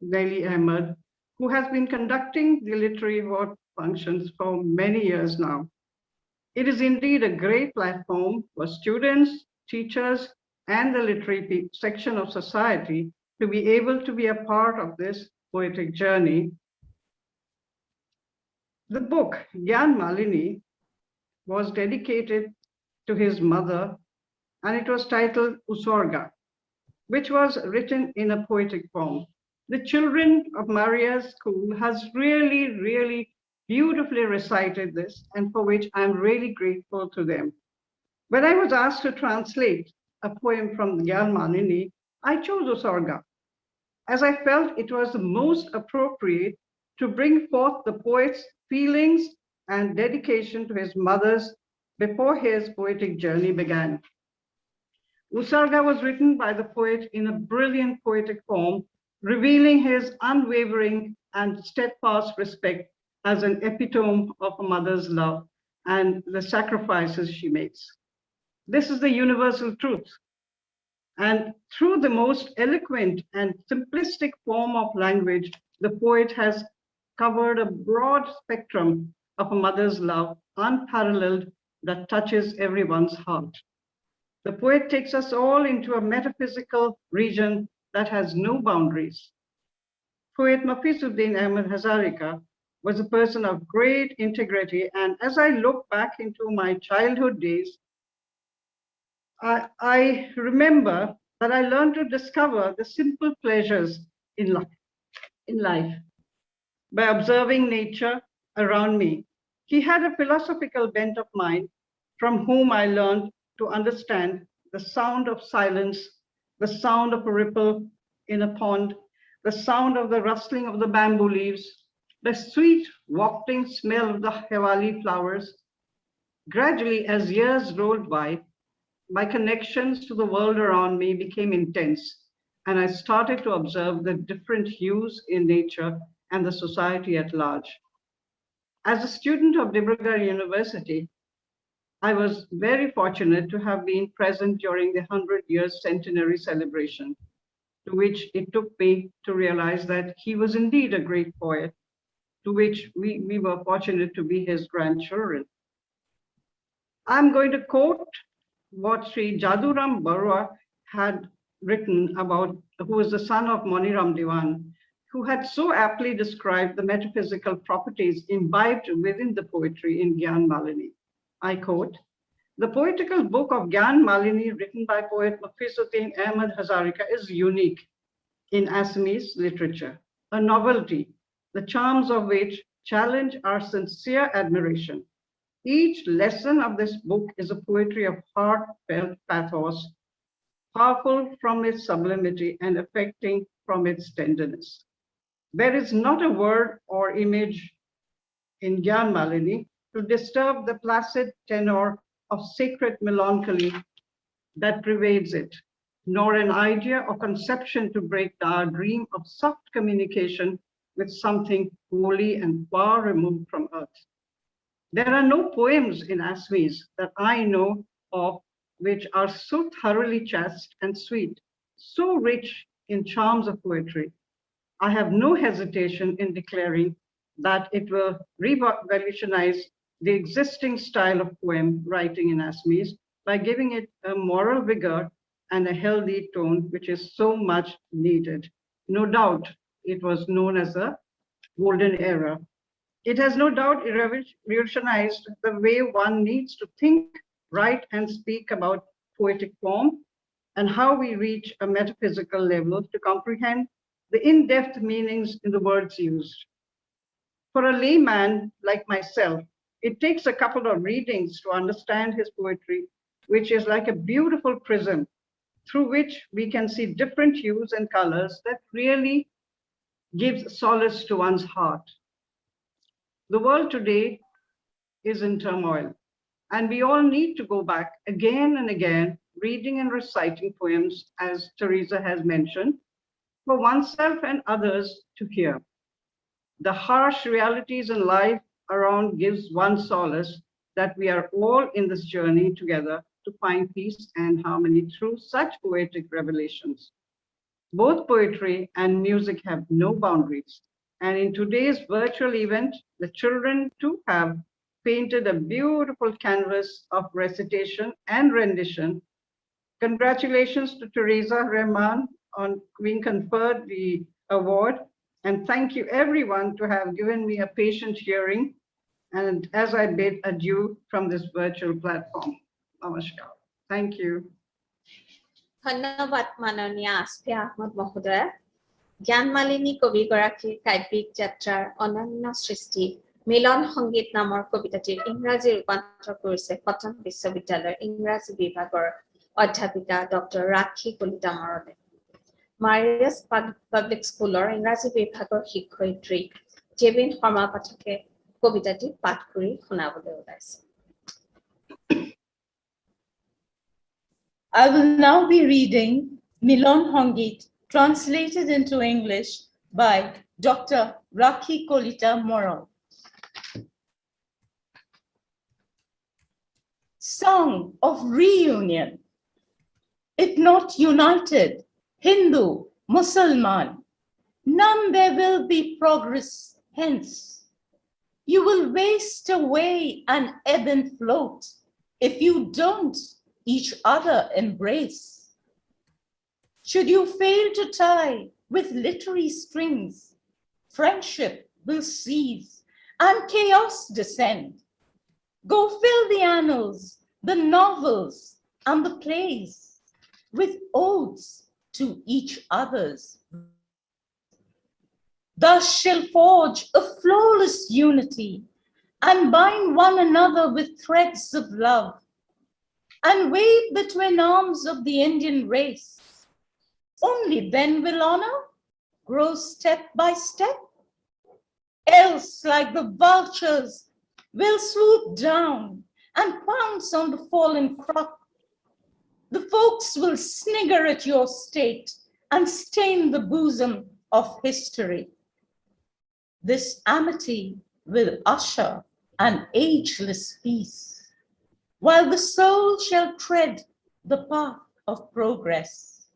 Speaker 10: Naili Ahmed, who has been conducting the literary award functions for many years now. It is indeed a great platform for students, teachers, and the literary section of society to be able to be a part of this poetic journey. The book, Gyan Malini, was dedicated to his mother, and it was titled Usorga, which was written in a poetic form. The children of Maria's school has really beautifully recited this, and for which I'm really grateful to them. When I was asked to translate a poem from Gyan Malini, I chose Usorga, as I felt it was the most appropriate to bring forth the poet's feelings and dedication to his mother's before his poetic journey began. Usarga was written by the poet in a brilliant poetic form, revealing his unwavering and steadfast respect as an epitome of a mother's love and the sacrifices she makes. This is the universal truth. And through the most eloquent and simplistic form of language, the poet has covered a broad spectrum of a mother's love, unparalleled, that touches everyone's heart. The poet takes us all into a metaphysical region that has no boundaries. Poet Mofizuddin Ahmed Hazarika was a person of great integrity, and as I look back into my childhood days, I remember that I learned to discover the simple pleasures in life by observing nature around me. He had a philosophical bent of mind from whom I learned to understand the sound of silence, the sound of a ripple in a pond, the sound of the rustling of the bamboo leaves, the sweet wafting smell of the hewali flowers. Gradually, as years rolled by, my connections to the world around me became intense, and I started to observe the different hues in nature and the society at large. As a student of Dibrugarh University, I was very fortunate to have been present during the 100-year centenary celebration, to which it took me to realize that he was indeed a great poet, to which we were fortunate to be his grandchildren. I'm going to quote what Sri Jaduram Barua had written about, who was the son of Moniram Diwan, who had so aptly described the metaphysical properties imbibed within the poetry in Gyan Malini. I quote, "The poetical book of Gyan Malini written by poet Mofizuddin Ahmed Hazarika is unique in Assamese literature, a novelty, the charms of which challenge our sincere admiration. Each lesson of this book is a poetry of heartfelt pathos, powerful from its sublimity and affecting from its tenderness. There is not a word or image in Gyan Malini to disturb the placid tenor of sacred melancholy that pervades it, nor an idea or conception to break our dream of soft communication with something holy and far removed from earth. There are no poems in Assamese that I know of which are so thoroughly chaste and sweet, so rich in charms of poetry. I have no hesitation in declaring that it will revolutionize the existing style of poem writing in Assamese by giving it a moral vigor and a healthy tone, which is so much needed. No doubt it was known as a golden era It has no doubt revolutionized the way one needs to think, write, and speak about poetic form and how we reach a metaphysical level to comprehend the in-depth meanings in the words used. For a layman like myself, it takes a couple of readings to understand his poetry, which is like a beautiful prism through which we can see different hues and colors that really gives solace to one's heart. The world today is in turmoil, and we all need to go back again and again, reading and reciting poems, as Teresa has mentioned, for oneself and others to hear. The harsh realities in life around gives one solace that we are all in this journey together to find peace and harmony through such poetic revelations. Both poetry and music have no boundaries. And in today's virtual event, the children too have painted a beautiful canvas of recitation and rendition. Congratulations to Teresa Rahman on being conferred the award. And thank you everyone to have given me a patient hearing. And as I bid adieu from this virtual platform. Namaskar. Thank you.
Speaker 1: ধন্যবাদ মাননীয় আসফিয়া আহমদ মহোদয়া। জ্ঞানমালিনী কবিগৰাকীৰ কাব্যিক যাত্ৰাৰ অনন্য সৃষ্টি মিলন সংগীত নামৰ কবিতাটিৰ ইংৰাজী ৰূপান্তৰ কৰিছে কটন বিশ্ববিদ্যালয়ৰ ইংৰাজী বিভাগৰ অধ্যাপিকা ডক্টৰ ৰাখী কলিতা মৰলে। মাৰিয়াছ পাব্লিক স্কুলৰ ইংৰাজী বিভাগৰ শিক্ষয়িত্ৰী জেবিন শৰ্মা পাঠকে কবিতাটি পাঠ কৰি শুনাবলৈ ওলাইছে।
Speaker 2: I will now be reading Milon Hongit, translated into English by Dr. Rakhi Kolita Moral. Song of Reunion. If not united, Hindu, Mussalman, none there will be progress hence. You will waste away and ebb and float if you don't each other embrace. Should you fail to tie with literary strings, friendship will cease and chaos descend. Go fill the annals, the novels, and the plays with odes to each other's. Thus shall forge a flawless unity and bind one another with threads of love and wave the twin arms of the Indian race. Only then will honor grow step by step. Else, like the vultures, will swoop down and pounce on the fallen crop. The folks will snigger at your state and stain the bosom of history. This amity will usher an ageless peace, while the soul shall tread the path of progress,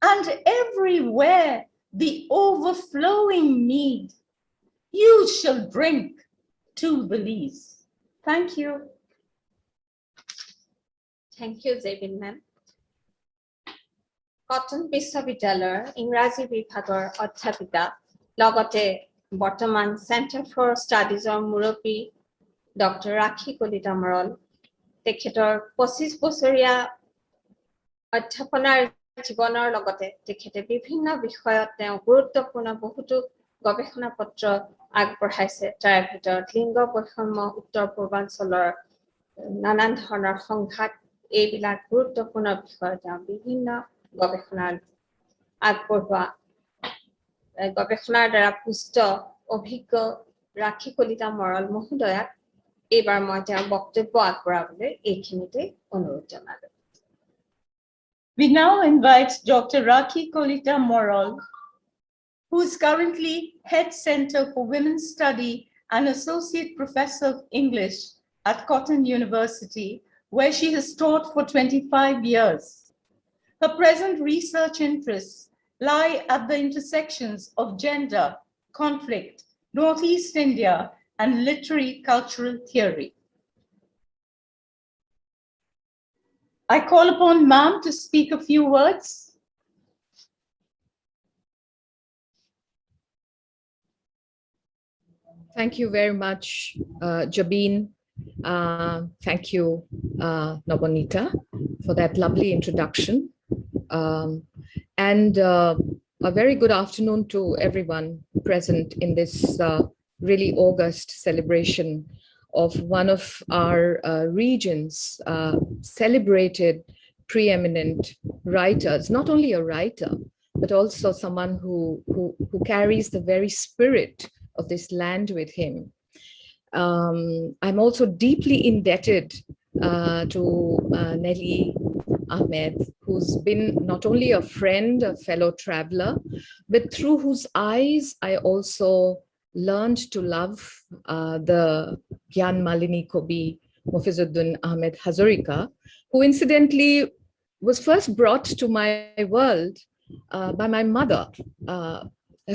Speaker 2: and everywhere the overflowing mead you shall drink to the lees. Thank you.
Speaker 1: Thank you, Zebin ma'am. Cotton বিশ্ববিদ্যালয়ৰ ইংৰাজী বিভাগৰ অধ্যাপিকা লগতে বৰ্তমান centre for ষ্টাডিজৰ মুৰব্বী doctor rakhi Kalita মৰল তেখেতৰ 25 বছৰীয়া অধ্যাপনাৰ জীৱনৰ লগতে তেখেতে বিভিন্ন বিষয়ত তেওঁ গুৰুত্বপূৰ্ণ বহুতো গৱেষণা পত্ৰ আগবঢ়াইছে। তাৰ ভিতৰত লিংগ বৈষম্য, উত্তৰ পূৰ্বাঞ্চলৰ নানান ধৰণৰ সংঘাত, এইবিলাক গুৰুত্বপূৰ্ণ বিষয় তেওঁ বিভিন্ন গৱেষণাৰ আগবঢ়োৱা গৱেষণাৰ দ্বাৰা পুষ্ট অভিজ্ঞ ৰাখী কলিতা মৰল মহোদয়াক এইবাৰ মই তেওঁৰ বক্তব্য আগবঢ়াবলৈ এইখিনিতে অনুৰোধ জনালো।
Speaker 2: We now invite Dr. Rakhi Kolita Moral, who is currently Head Center for Women's Study and Associate Professor of English at Cotton University, where she has taught for 25 years. Her present research interests lie at the intersections of gender, conflict, Northeast India, and literary cultural theory. I call upon ma'am to speak a few words.
Speaker 11: Thank you very much, Jabin. Thank you, Nabonita, for that lovely introduction. And a very good afternoon to everyone present in this really august celebration of one of our region's celebrated preeminent writers, not only a writer, but also someone who carries the very spirit of this land with him. I'm also deeply indebted to Nelly Ahmed, who's been not only a friend, a fellow traveler, but through whose eyes I also learned to love the Gyan Malini Kobi Mofizuddin Ahmed Hazarika, who incidentally was first brought to my world by my mother,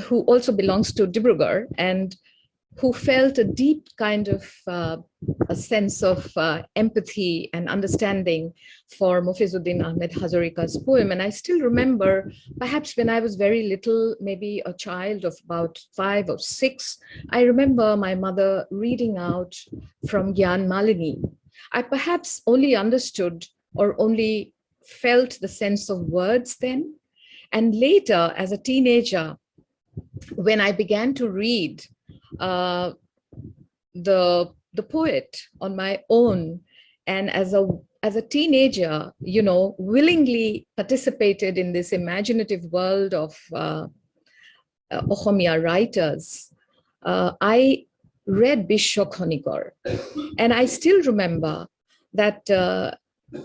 Speaker 11: who also belongs to Dibrugarh, and who felt a deep kind of a sense of empathy and understanding for Mofizuddin Ahmed Hazarika's poem. And I still remember, perhaps when I was very little, maybe a child of about 5 or 6, I remember my mother reading out from Gyan Malini. I perhaps only understood or only felt the sense of words then. And later, as a teenager, when I began to read the poet on my own, and as a teenager, you know, willingly participated in this imaginative world of Ohomia writers, I read Bishok Honigor, and I still remember that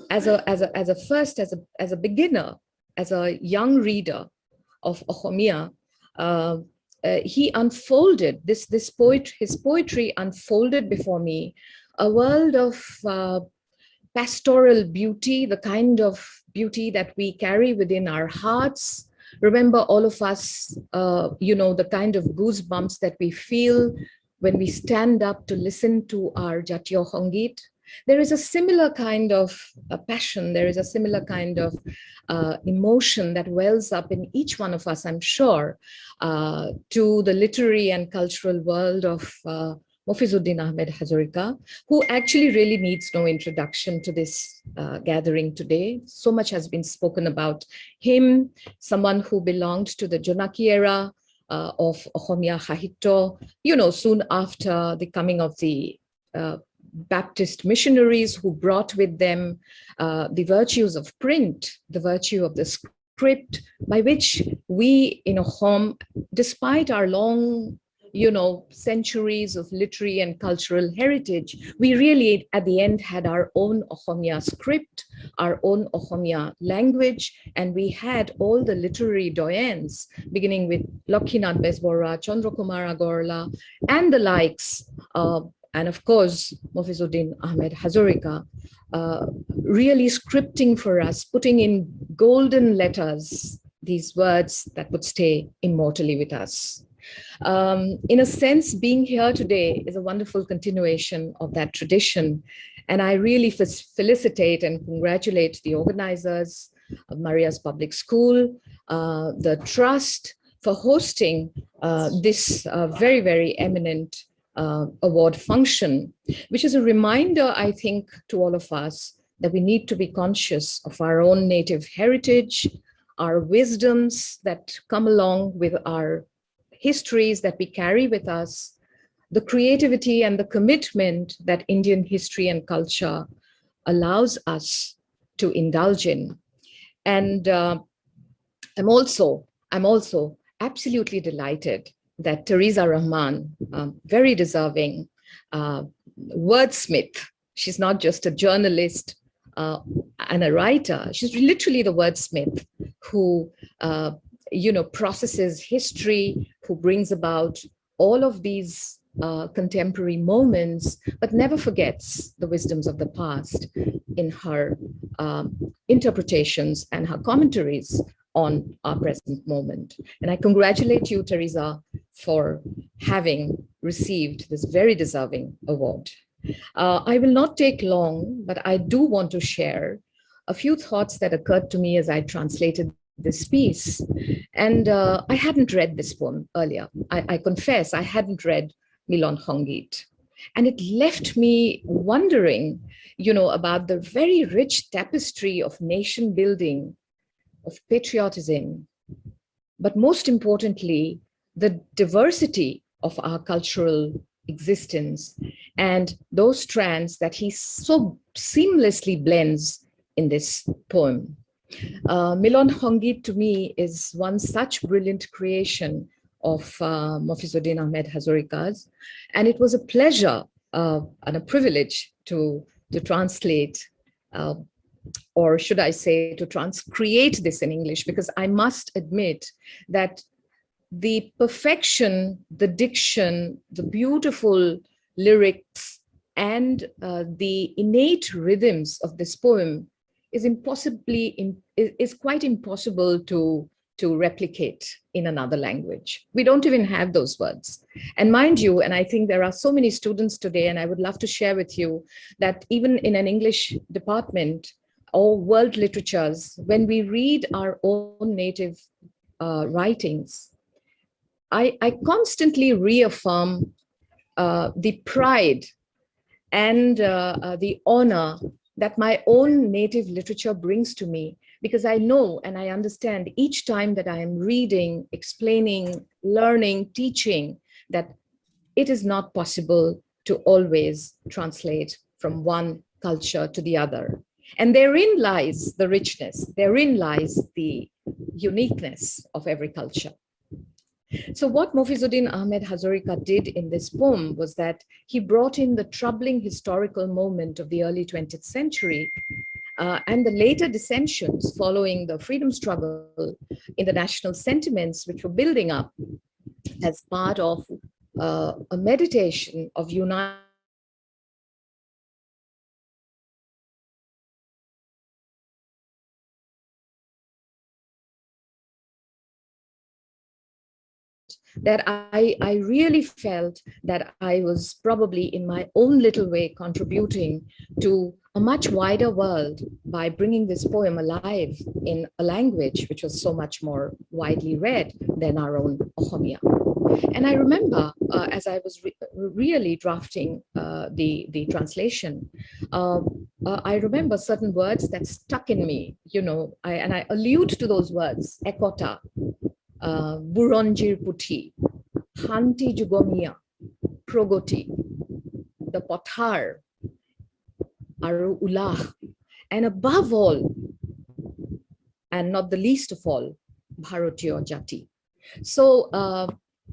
Speaker 11: as a beginner, as a young reader of Ohomia, he unfolded his poetry unfolded before me a world of pastoral beauty, the kind of beauty that we carry within our hearts. Remember, all of us, you know, the kind of goosebumps that we feel when we stand up to listen to our Jatiyo Hongit. There is a similar kind of passion, there is a similar kind of emotion that wells up in each one of us, I'm sure, to the literary and cultural world of Mofizuddin Ahmed Hazarika, who actually really needs no introduction to this gathering today. So much has been spoken about him, someone who belonged to the Jonaki era of Ohomia Sahitya, you know, soon after the coming of the Baptist missionaries, who brought with them the virtues of print, the virtue of the script, by which we in Ohom, despite our long, you know, centuries of literary and cultural heritage, we really at the end had our own Ohomia script, our own Ohomia language, and we had all the literary doyens, beginning with Lokinath Besbora, Chandrakumar Agorla, and the likes, and of course, Mofizuddin Ahmed Hazarika, really scripting for us, putting in golden letters, these words that would stay immortally with us. In a sense, being here today is a wonderful continuation of that tradition. And I really felicitate and congratulate the organizers of Maria's Public School, the Trust, for hosting this very, very eminent award function, which is a reminder, I think, to all of us that we need to be conscious of our own native heritage, our wisdoms that come along with our histories that we carry with us, the creativity and the commitment that Indian history and culture allows us to indulge in. And I'm also absolutely delighted that Teresa Rahman, very deserving wordsmith, she's not just a journalist and a writer, she's literally the wordsmith who you know, processes history, who brings about all of these contemporary moments, but never forgets the wisdoms of the past in her interpretations and her commentaries on our present moment. And I congratulate you, Teresa, for having received this very deserving award. I will not take long, but I do want to share a few thoughts that occurred to me as I translated this piece. And I hadn't read this poem earlier. I confess I hadn't read Milon Hongit. And it left me wondering, about the very rich tapestry of nation building, of patriotism, but most importantly, the diversity of our cultural existence and those strands that he so seamlessly blends in this poem. Milon Hongit to me is one such brilliant creation of Mofizuddin Ahmed Hazarika's, and it was a pleasure and a privilege to translate, or should I say, to transcreate this in English, because I must admit that the perfection, the diction, the beautiful lyrics, and the innate rhythms of this poem is quite impossible to replicate in another language. We don't even have those words. And mind you, and I think there are so many students today, and I would love to share with you that even in an English department or world literatures, when we read our own native writings, I constantly reaffirm the pride and the honor that my own native literature brings to me, because I know and I understand each time that I am reading, explaining, learning, teaching, that it is not possible to always translate from one culture to the other. And therein lies the richness, therein lies the uniqueness of every culture. So what Mofizuddin Ahmed Hazarika did in this poem was that he brought in the troubling historical moment of the early 20th century and the later dissensions following the freedom struggle in the national sentiments which were building up as part of a meditation of uniting that I really felt that I was probably in my own little way contributing to a much wider world by bringing this poem alive in a language which was so much more widely read than our own Ohomia. And I remember as I was really drafting the translation, I remember certain words that stuck in me, and I allude to those words: ekota, Buronjir Puthi, Hanti Jugomia, Progoti, the Pothar, Aru Ulah, and above all, and not the least of all, Bharatiya Jati. So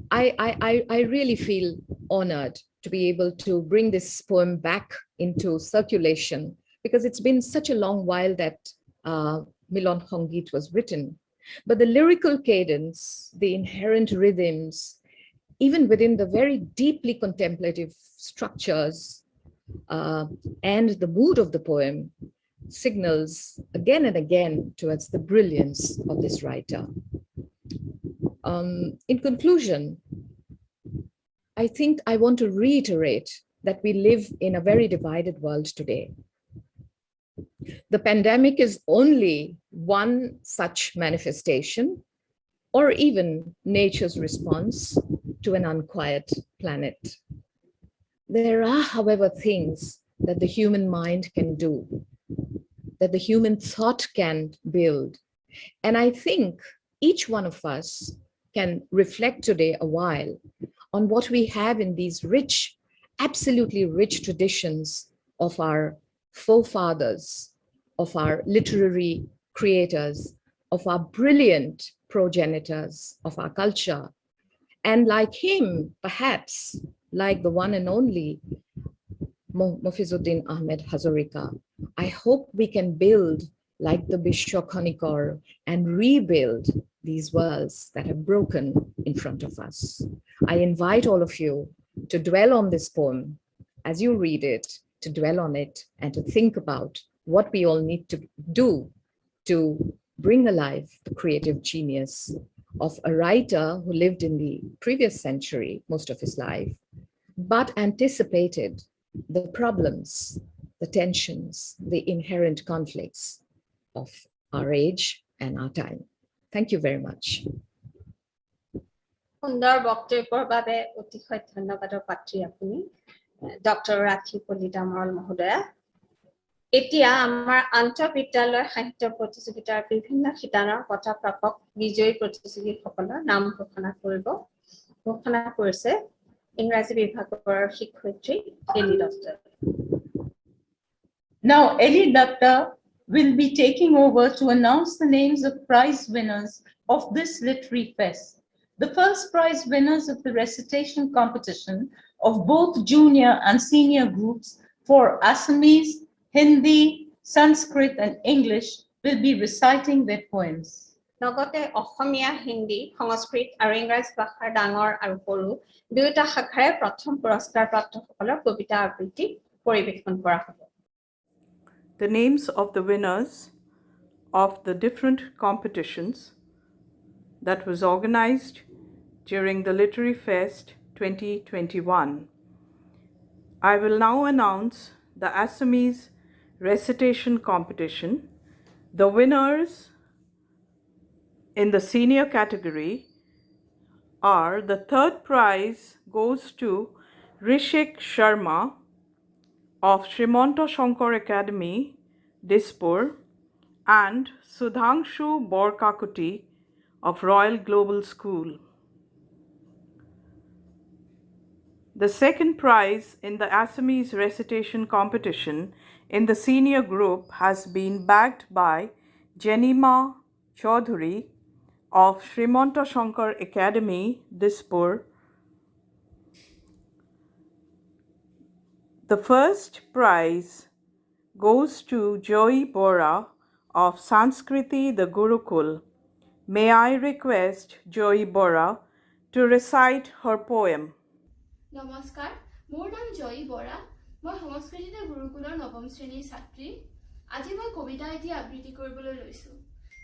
Speaker 11: I really feel honored to be able to bring this poem back into circulation, because it's been such a long while that Milon Hongit was written. But the lyrical cadence, the inherent rhythms, even within the very deeply contemplative structures and the mood of the poem, signals again and again towards the brilliance of this writer. In conclusion, I think I want to reiterate that we live in a very divided world today. The pandemic is only one such manifestation, or even nature's response to an unquiet planet. There are, however, things that the human mind can do, that the human thought can build. And I think each one of us can reflect today a while on what we have in these rich, absolutely rich traditions of our forefathers, of our literary creators, of our brilliant progenitors of our culture. And like him, perhaps, like the one and only Mofizuddin Ahmed Hazarika, I hope we can build like the Bishwakonikor and rebuild these worlds that have broken in front of us. I invite all of you to dwell on this poem as you read it, to dwell on it and to think about what we all need to do to bring alive the creative genius of a writer who lived in the previous century, most of his life, but anticipated the problems, the tensions, the inherent conflicts of our age and our time. Thank you very much.
Speaker 1: সুন্দৰ বক্তব্যৰ বাবে অতিশয় ধন্যবাদৰ পাত্ৰী আপুনি doctor rakhi কলিতামল মহোদয়া। এতিয়া আমাৰ আন্তঃবিদ্যালয় সাহিত্য প্ৰতিযোগিতাৰ বিভিন্ন শিতানৰ বঁটা প্ৰাপক বিজয়ী প্ৰতিযোগীসকলৰ নাম ঘোষণা কৰিছে ইংৰাজী বিভাগৰ শিক্ষয়িত্ৰী এলি দত্তই।
Speaker 2: Now, Eli Datta will be taking over to announce the names of prize winners of this literary fest. The first prize winners of the recitation competition of both junior and senior groups for Assamese, Hindi, Sanskrit, and English will be reciting their poems.
Speaker 1: লগতে অসমীয়া, হিন্দী, সংস্কৃত আৰু ইংৰাজী ভাষাৰ ডাঙৰ আৰু সৰু দুয়োটা শাখাৰে প্ৰথম পুৰস্কাৰ প্ৰাপ্তসকলৰ কবিতা আবৃত্তি পৰিৱেশন কৰা হ'ব।
Speaker 12: The names of the winners of the different competitions that was organized during the Literary Fest 2021. I will now announce the Assamese recitation competition. The winners in the senior category are: the third prize goes to Rishik Sharma of Srimanto Shankar Academy, Dispur, and Sudhanshu Borkakuti of Royal Global School. The second prize in the Assamese recitation competition in the senior group has been bagged by Jenima Chaudhuri of Srimanto Shankar Academy, Dispur. The first prize goes to Joy Bora of Sanskriti the Gurukul. May I request Joy Bora to recite her poem.
Speaker 9: নমস্কাৰ, মোৰ নাম জয়ী বৰা। মই সংস্কৃতিতে গুৰুকুলৰ নৱম শ্ৰেণীৰ ছাত্ৰী। আজি মই কবিতা এটি আবৃত্তি কৰিবলৈ লৈছোঁ।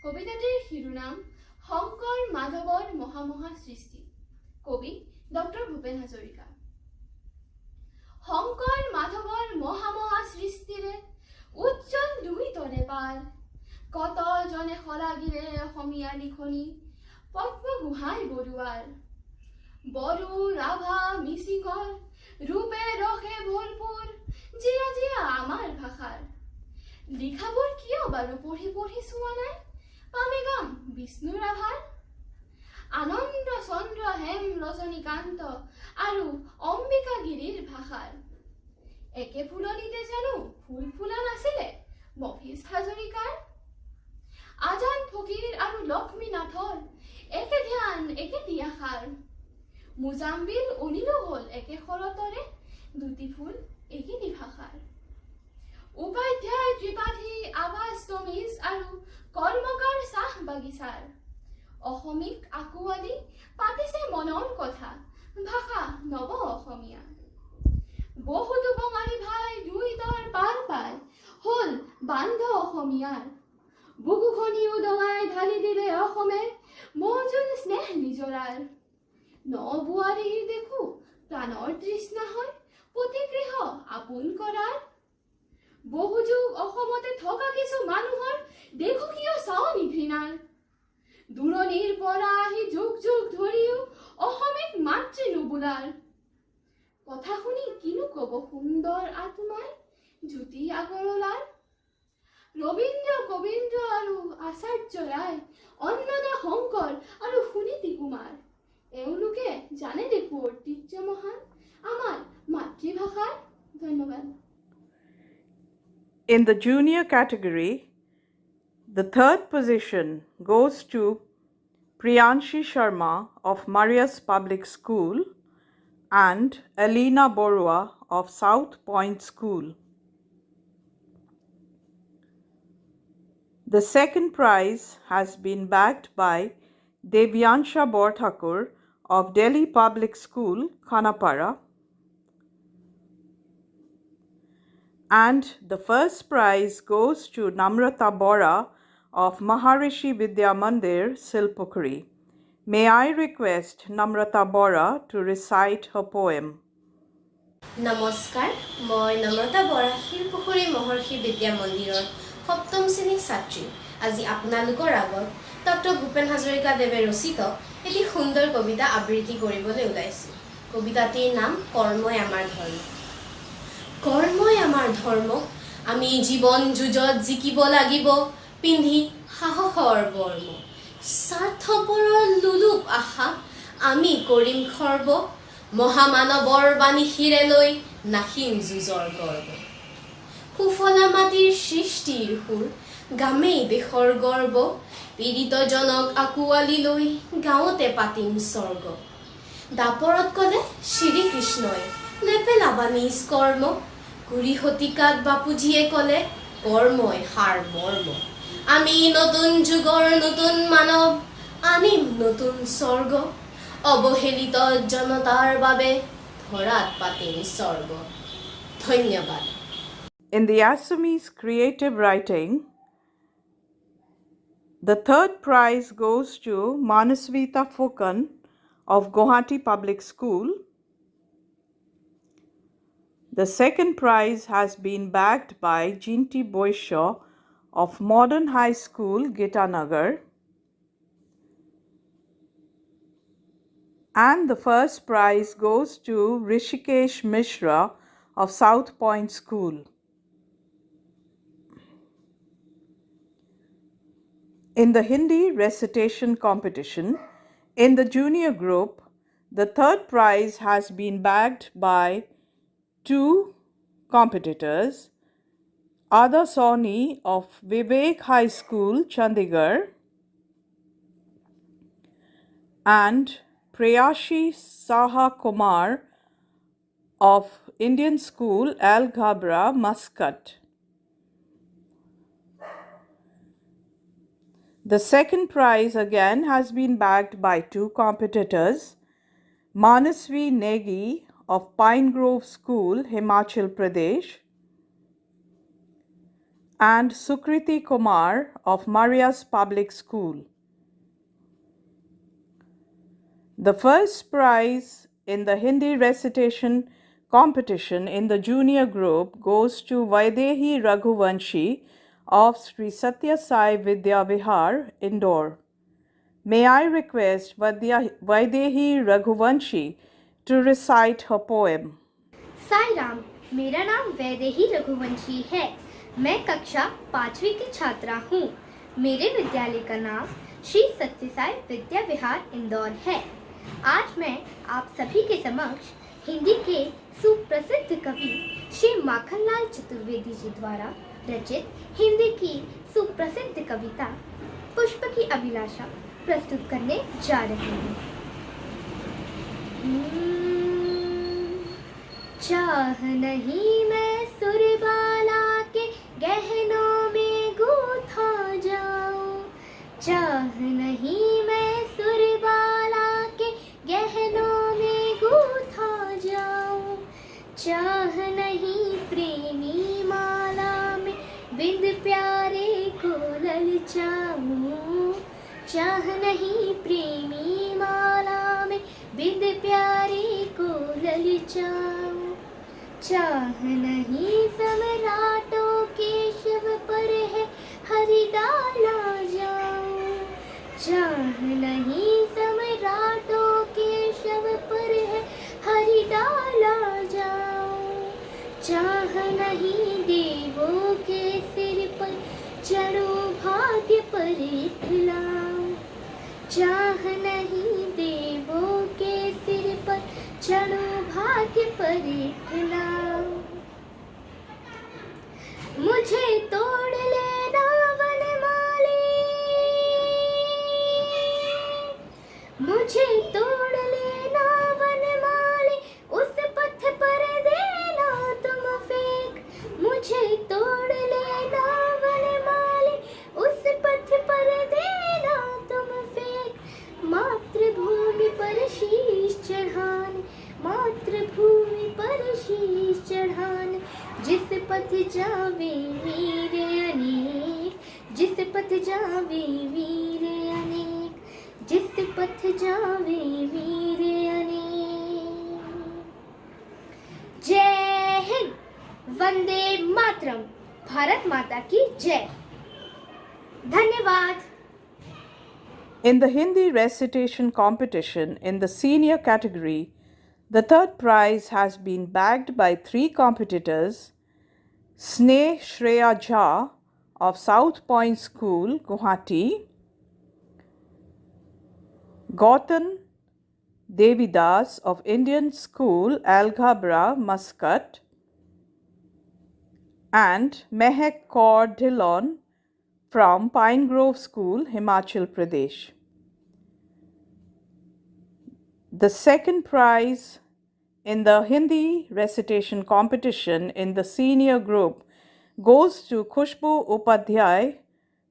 Speaker 9: কবিতাটিৰ শিৰোনাম শংকৰ মাধৱৰ মহামহা সৃষ্টি। কবি ডক্টৰ ভূপেন হাজৰিকা। শংকৰ মাধৱৰ মহামহা সৃষ্টিৰে উজ্জ্বল দুই তৰে পাৰ, কতজনে শলাগিলে অসমীয়া লিখনি পদ্মগোহাঁই বৰুৱাৰ। বড়ো, ৰাভা, মিচিঙৰ ৰূপে ৰসে ভৰপূৰ জিয়া জিয়া আমাৰ ভাষাৰ। লিখাবোৰ কিয় বাৰু পঢ়ি পঢ়ি চোৱা নাই, পামে গাম বিষ্ণু ৰাভাৰ। আনন্দ চন্দ্ৰ হেম ৰজনীকান্ত আৰু অম্বিকাগিৰিৰ ভাষাৰ। একে ফুলনিতে জানো ফুল ফুলা নাছিলে মফিজ হাজৰিকাৰ। আজান ফকীৰ আৰু লক্ষ্মীনাথৰ একে ধ্যান একে তিয়াসাৰ। মুজাম্বিল অনিলো হ'ল একে শৰতৰে দুটি ফুল একেটি ভাষাৰ। উপাধ্যায় ত্ৰিপাঠী আৱাজ তমিজ আৰু কৰ্মকাৰ চাহ বাগিচাৰ। অসমীক আঁকোৱালি পাতিছে মনৰ কথা ভাষা নৱ অসমীয়া। বহুতো বঙালী ভাই দুইটাৰ পাৰ পাই হ'ল বান্ধ অসমীয়াৰ। বুকুখনি উদঙাই ঢালি দিলে অসমে মৌজুল স্নেহ নিজৰাৰ। ন বোৱাৰী দেখো প্ৰাণৰ তৃষ্ণা হয় প্ৰতিগৃহ আপোন কৰাৰ। বহু যুগ অসমতে থকা কিছু মানুহৰ দেখো কিয় চাৱনি ঘৃণাৰ। দূৰণিৰ পৰা আহি যুগ যুগ ধৰিও অসমীক মাতৃ নুবোলাৰ। কথা শুনি কিনো কব সুন্দৰ আত্মাই জ্যোতি আগৰৱালাৰ। ৰবীন্দ্ৰ গোবিন্দ আৰু আচাৰ্য ৰায়, অন্নদা শংকৰ আৰু সুনীতি কুমাৰ, এওঁলোকে জানে দেখো ঐতিহ্য মহান আমাৰ মাতৃভাষাৰ। ধন্যবাদ।
Speaker 12: In the junior category, the third position goes to Priyanshi Sharma of Marias Public School and Alina Borua of South Point School. The second prize has been bagged by Devyansha Borthakur of Delhi Public School, Khanapara. And the first prize goes to Namrata Bora of Maharishi Vidya Mandir, Silpukuri. May I request Namrata Bora to recite her poem.
Speaker 13: নমস্কাৰ, মই নম্ৰতা বৰা শিলপুখুৰী মহৰ্ষি বিদ্যা মন্দিৰৰ সপ্তম শ্ৰেণীৰ ছাত্ৰী। আজি আপোনালোকৰ আগত ডক্টৰ ভূপেন হাজৰিকা দেৱে ৰচিত এটি সুন্দৰ কবিতা আবৃত্তি কৰিবলৈ ওলাইছোঁ। কবিতাটিৰ নাম কৰ্মই আমাৰ ধৰ্ম। কৰ্মই আমাৰ ধৰ্ম, আমি জীৱন যুঁজত জিকিব লাগিব, পিন্ধি সাহসৰ বৰ্ম। স্বাৰ্থপৰৰ লোলুপ আশা আমি কৰিম খৰ্ব, মহামানৱৰ বাণী শিৰে লৈ নাখিম যুঁজৰ গৰ্ব। সুফলা মাটিৰ সৃষ্টিৰ সুৰ, গামেই দেশৰ গৰ্ব, পীড়িতজনক আঁকোৱালি লৈ গাঁৱতে পাতিম স্বৰ্গ। দাপৰত ক'লে শ্ৰীকৃষ্ণই নেপেলাবা নিজ কৰ্ম, কুৰি শতিকাত বাপুজীয়ে ক'লে কৰ্মই সাৰ মৰ্ম। আমি নতুন যুগৰ নতুন মানৱ, আনিম নতুন স্বৰ্গ, অৱহেলিত জনতাৰ বাবে ধৰাত পাতিম স্বৰ্গ। ধন্যবাদ।
Speaker 12: In the Assamese creative writing, the third prize goes to Manasvita Phukan of Guwahati Public School. The second prize has been bagged by Jinti Boishaw of Modern High School, Gitanagar. And the first prize goes to Rishikesh Mishra of South Point School. In the Hindi recitation competition, in the junior group, the third prize has been bagged by two competitors, Ada Soni of Vivek High School, Chandigarh, and Preyashi Saha Kumar of Indian School, Al Ghabra, Muscat. The second prize again has been bagged by two competitors, Manasvi Negi of Pine Grove School, Himachal Pradesh, and Sukriti Kumar of Maria's Public School. The first prize in the Hindi recitation competition in the junior group goes to Vaidehi Raghuvanshi of Sri Satya Sai Vidya Vihar, Indore. May I request Vaidehi Raghuvanshi to recite her poem.
Speaker 14: Sai Ram, मेरा नाम वैदेही रघुवंशी है। मैं कक्षा 5वीं की छात्रा हूँ। मेरे विद्यालय का नाम श्री सत्य साई विद्या विहार इंदौर है। आज मैं आप सभी के समक्ष हिंदी के सुप्रसिद्ध कवि श्री माखनलाल चतुर्वेदी जी द्वारा रचित हिंदी की सुप्रसिद्ध कविता पुष्प की अभिलाषा प्रस्तुत करने जा रही हूँ। चाह नहीं मैं सुरबाला के गहनों में गूथा जाऊं, चाह नहीं मैं सुरबाला के गहनों में गूथा जाऊं, चाह नहीं प्रेमी माला में बिंद प्यारे को ललचाऊं, चाह नहीं प्रेमी माला में बिंद प्यारे को ललचाऊं, चाह नहीं सम्राटों के शिव पर है हरि डाला जाऊं, चाह नहीं सम्राटों के शिव पर है हरि डाला जाऊं, चाह नहीं देवों के सिर पर चढ़ूं भाग्य पर इठलाऊं, चाह नहीं देवों के सिर पर चढ़ूं भाग्य पर इठलाऊं, मुझे तोड़ लेना वनमाली, मुझे तोड़ लेना वनमाली, उस पथ पर देना तुम फेंक, मुझे तोड़ लेना वनमाली, उस पथ पर देना तुम फेंक, मातृभूमि पर शीश चढ़ाने, मातृभूमि पर शीश चढ़ाने, जिस पथ जावे वीर अनेक, जिस पथ जावे वीर अनेक, जिस पथ जावे वीर अनेक। जय हिंद, वंदे मातरम, भारत माता की जय। धन्यवाद।
Speaker 12: In the Hindi recitation competition in the senior category, the third prize has been bagged by 3 competitors: Sneh Shreya Jha of South Point School, Guwahati; Gautam Devidas of Indian School, Alghabra, Muscat; and Mehak Kaur Dhillon from Pine Grove School, Himachal Pradesh. The second prize in the Hindi recitation competition in the senior group goes to Khushbu Upadhyay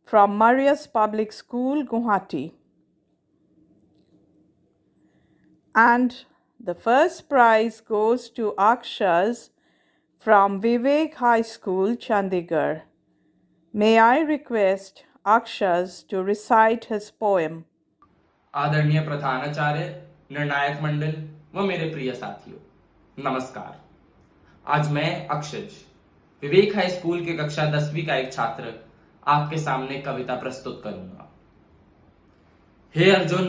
Speaker 12: from Marius Public School, Guwahati. And the first prize goes to Akshas from Vivek High School, Chandigarh. May I request Akshas to recite his poem.
Speaker 15: आदरणीय प्रधानाचार्य, निर्णायक मंडल व मेरे प्रिय साथियों, नमस्कार। आज मैं अक्षज, विवेक हाई स्कूल के कक्षा 10वीं का एक छात्र आपके सामने कविता प्रस्तुत करूंगा। हे अर्जुन,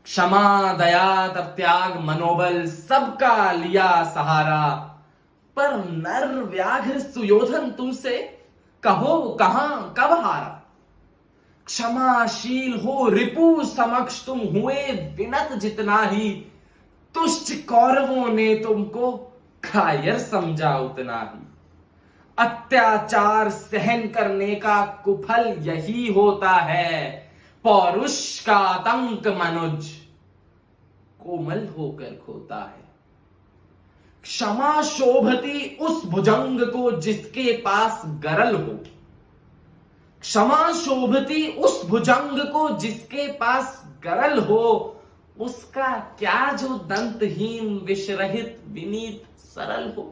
Speaker 15: क्षमा दया तप त्याग मनोबल सबका लिया सहारा, पर नर व्याघ्र सुयोधन तुमसे कहो कहां कब हारा। क्षमाशील हो रिपु समक्ष तुम हुए विनत जितना ही, तुष्ट कौरवों ने तुमको कायर समझा उतना ही। अत्याचार सहन करने का कुफल यही होता है, पौरुष का आतंक मनुज कोमल होकर खोता है। क्षमा शोभती उस भुजंग को जिसके पास गरल हो, क्षमा शोभती उस भुजंग को जिसके पास गरल हो, उसका क्या जो दंतहीन विषरहित विनीत सरल हो।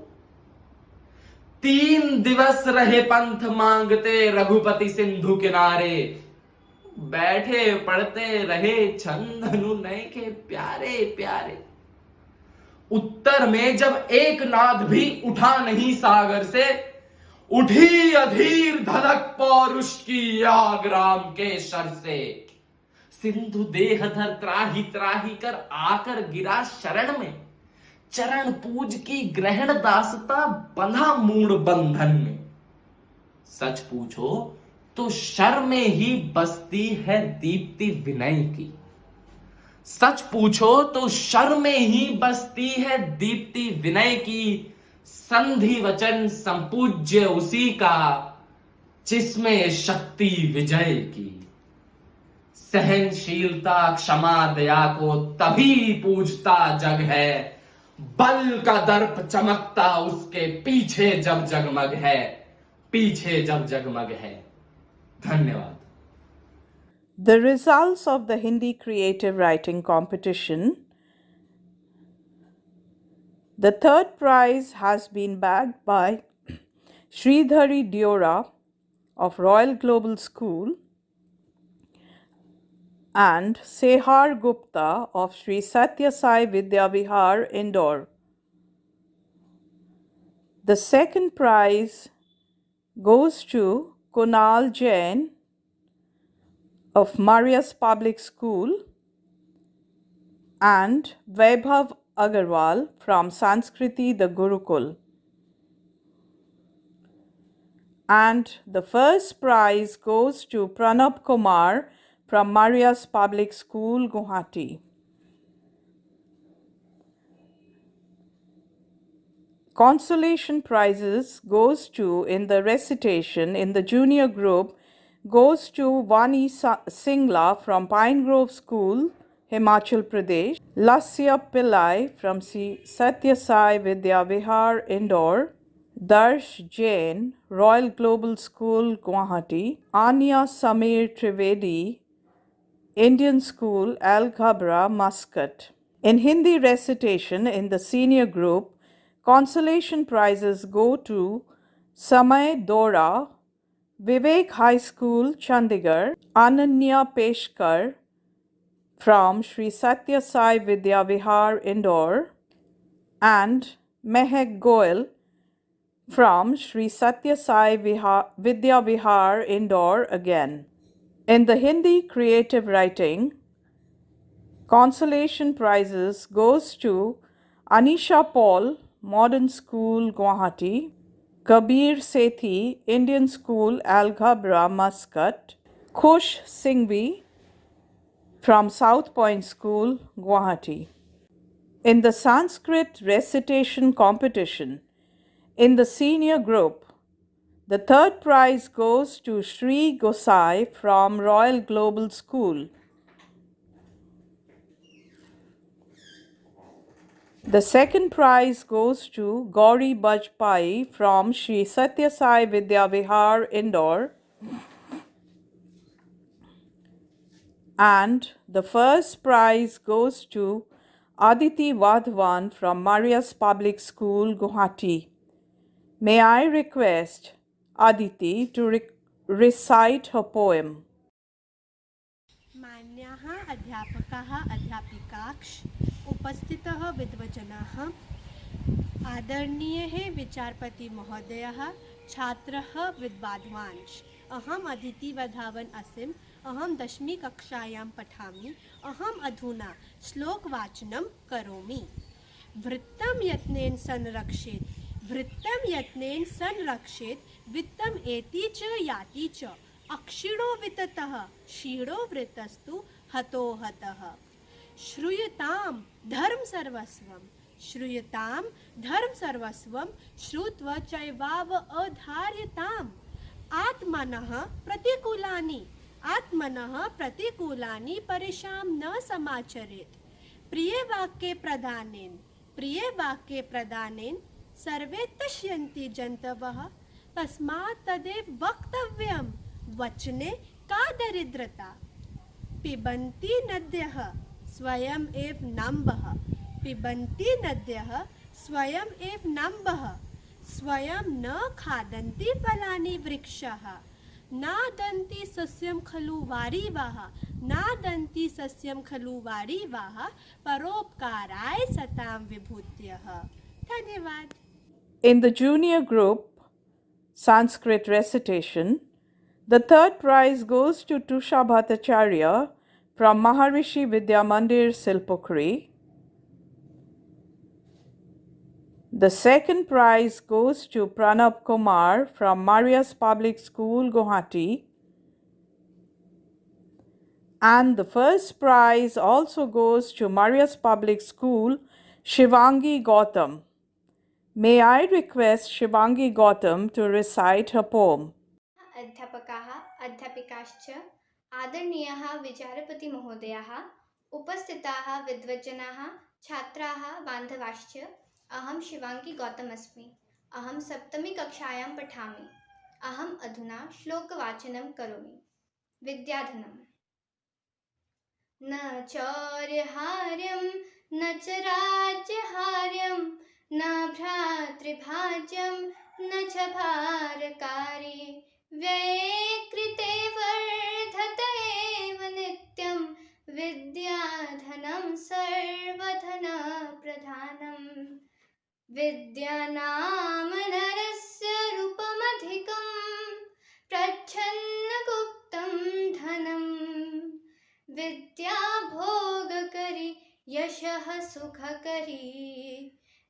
Speaker 15: 3 दिवस रहे पंथ मांगते रघुपति सिंधु किनारे, बैठे पढ़ते रहे छंद अनुनय के प्यारे प्यारे। उत्तर में जब एक नाद भी उठा नहीं सागर से, उठी अधीर धधक पौरुष की आग राम के शर से। सिंधु देहधर त्राही त्राही कर आकर गिरा शरण में, चरण पूज की ग्रहण दासता बंधा मूढ़ बंधन में। सच पूछो तो शर में ही बसती है दीप्ति विनय की, सच पूछो तो शर में ही बसती है दीप्ति विनय की। संधि वचन संपूज्य उसी का, जिसमें शक्ति विजय की। सहनशीलता क्षमा दया को तभी पूजता जग है, बल का दर्प चमकता उसके पीछे जब जगमग है, पीछे जब जगमग है। धन्यवाद।
Speaker 12: The results of the Hindi creative writing competition. The third prize has been bagged by Sridhari Diora of Royal Global School and Sehar Gupta of Sri Satya Sai Vidya Vihar, Indore. The second prize goes to Kunal Jain of Marius Public School and Vaibhav Agarwal from Sanskriti the Gurukul. And the first prize goes to Pranab Kumar from Marias Public School, Guwahati. Consolation prizes goes to, in the recitation in the junior group, goes to Vani Singla from Pine Grove School, Himachal Pradesh, Lasya Pillai from Satya Sai Vidya Vihar, Indore, Darsh Jain, Royal Global School, Guwahati, Anya Samir Trivedi, Indian School, Al Ghabra, Muscat. In Hindi recitation in the senior group, consolation prizes go to Samay Dora, Vivek High School, Chandigarh, Ananya Peshkar from Sri Satya Sai Vidya Vihar, Indore, and Mehak Goel from Sri Satya Sai Vidya Vihar, Indore again. In the Hindi creative writing, consolation prizes goes to Anisha Paul, Modern School, Guwahati; Kabir Sethi, Indian School, Al Ghabra, Muscat; Khush Singhvi from South Point School, Guwahati. In the Sanskrit recitation competition, in the senior group, the third prize goes to Sri Gosai from Royal Global School. The second prize goes to Gauri Bajpai from Sri Satya Sai Vidya Vihar, Indore. And the first prize goes to Aditi Vadhavan from Maria's Public School, Guwahati. May I request Aditi to recite her poem.
Speaker 16: मान्याः अध्यापकाः अध्यापिकाश्च उपस्थितः विद्वजनाः आदरणीयः विचारपति महोदयः छात्रः विद्वांश्च अहम् अदिति वधावन अस्मि अहं 10वीं कक्षायां पठामि अहम् अधुना श्लोकवाचनं करोमि वृत्तं यत्नेन संरक्षेत् वृत्तं यत्नेन संरक्षेत् वित्तम् एति च याति च अक्षिणो विततः क्षीणो वृतस्तु हतो हतः श्रूयतां धर्म सर्वस्वं श्रूयतां धर्म सर्वस्वं श्रुत्वा चैवाव अधार्यताम् आत्मनः प्रतिकूलानि परेषां न समाचरेत् प्रिये वाक्ये प्रदानेन सर्वे तुष्यन्ति जन्तवः तस्मात् तदेव वक्तव्यं वचने का दरिद्रता पिबन्ति नद्यः स्वयं एव नम्बः पिबन्ति नद्यः स्वयं एव नम्बः स्वयं न खादन्ति फलानि वृक्षाः नादन्ति सस्यं खलु वारिवाः नादन्ति सस्यं खलु वारिवाः परोपकाराय सतां विभूतयः धन्यवाद.
Speaker 12: In the junior group Sanskrit recitation, the third prize goes to Tusha Bhattacharya from Maharishi Vidya Mandir, Silpokri. The second prize goes to Pranab Kumar from Maria's Public School, Guwahati. And the first prize also goes to Maria's Public School, Shivangi Gautam. May I request Shivangi Gautam to recite her poem.
Speaker 14: अध्यापकाः अध्यापिकाश्च आदरणीयाः विचारपति महोदयाः उपस्थिताः विद्वज्जनाः छात्राः बान्धवाश्च अहं शिवाङ्गी गौतम अस्मि अहं 7मी कक्षायां पठामि अहम् अधुना श्लोकवाचनं करोमि विद्याधनं न चौर्यहार्यं न च राज्यहार्यं न भ्रातृभाज्यं न च भारकारी व्यये कृते वर्धत एव नित्यं विद्याधनं सर्वधनप्रधानम् विद्यानाम नरस्य रूपमधिकं प्रच्छन्नगुप्तं धनम् विद्या भोगकरी यशः सुखकरी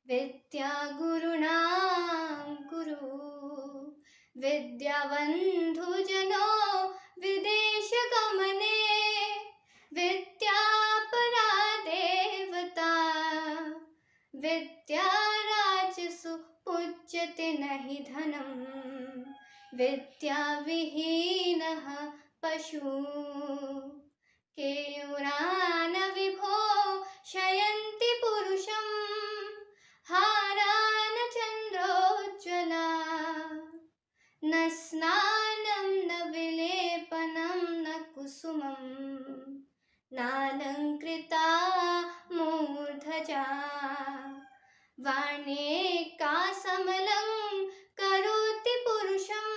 Speaker 14: विद्या गुरुणां गुरु विद्याबन्धुजनो विदेशगमने विद्या परा देवता विद्या राजसु पूज्यते नहि धनम् विद्या विहीनः पशु केयूरान विभो शयन्ति पुरुषं हारान चन्द्रोज्ज्वला न स्नानं न विलेपनं न कुसुमं नालङ्कृता मूर्धजा वार्णेकासमलं करोति पुरुषं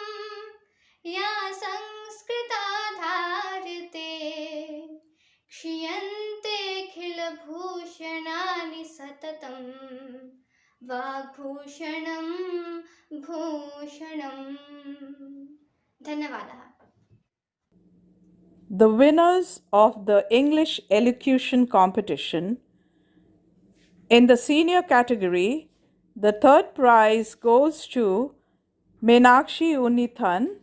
Speaker 14: या संस्कृता धार्यते क्षीयन्तेऽखिलभूषणानि सततं वाग्भूषणं भूषणम्. धन्यवादः.
Speaker 12: The winners of the English elocution competition in the senior category, the third prize goes to Meenakshi Unithan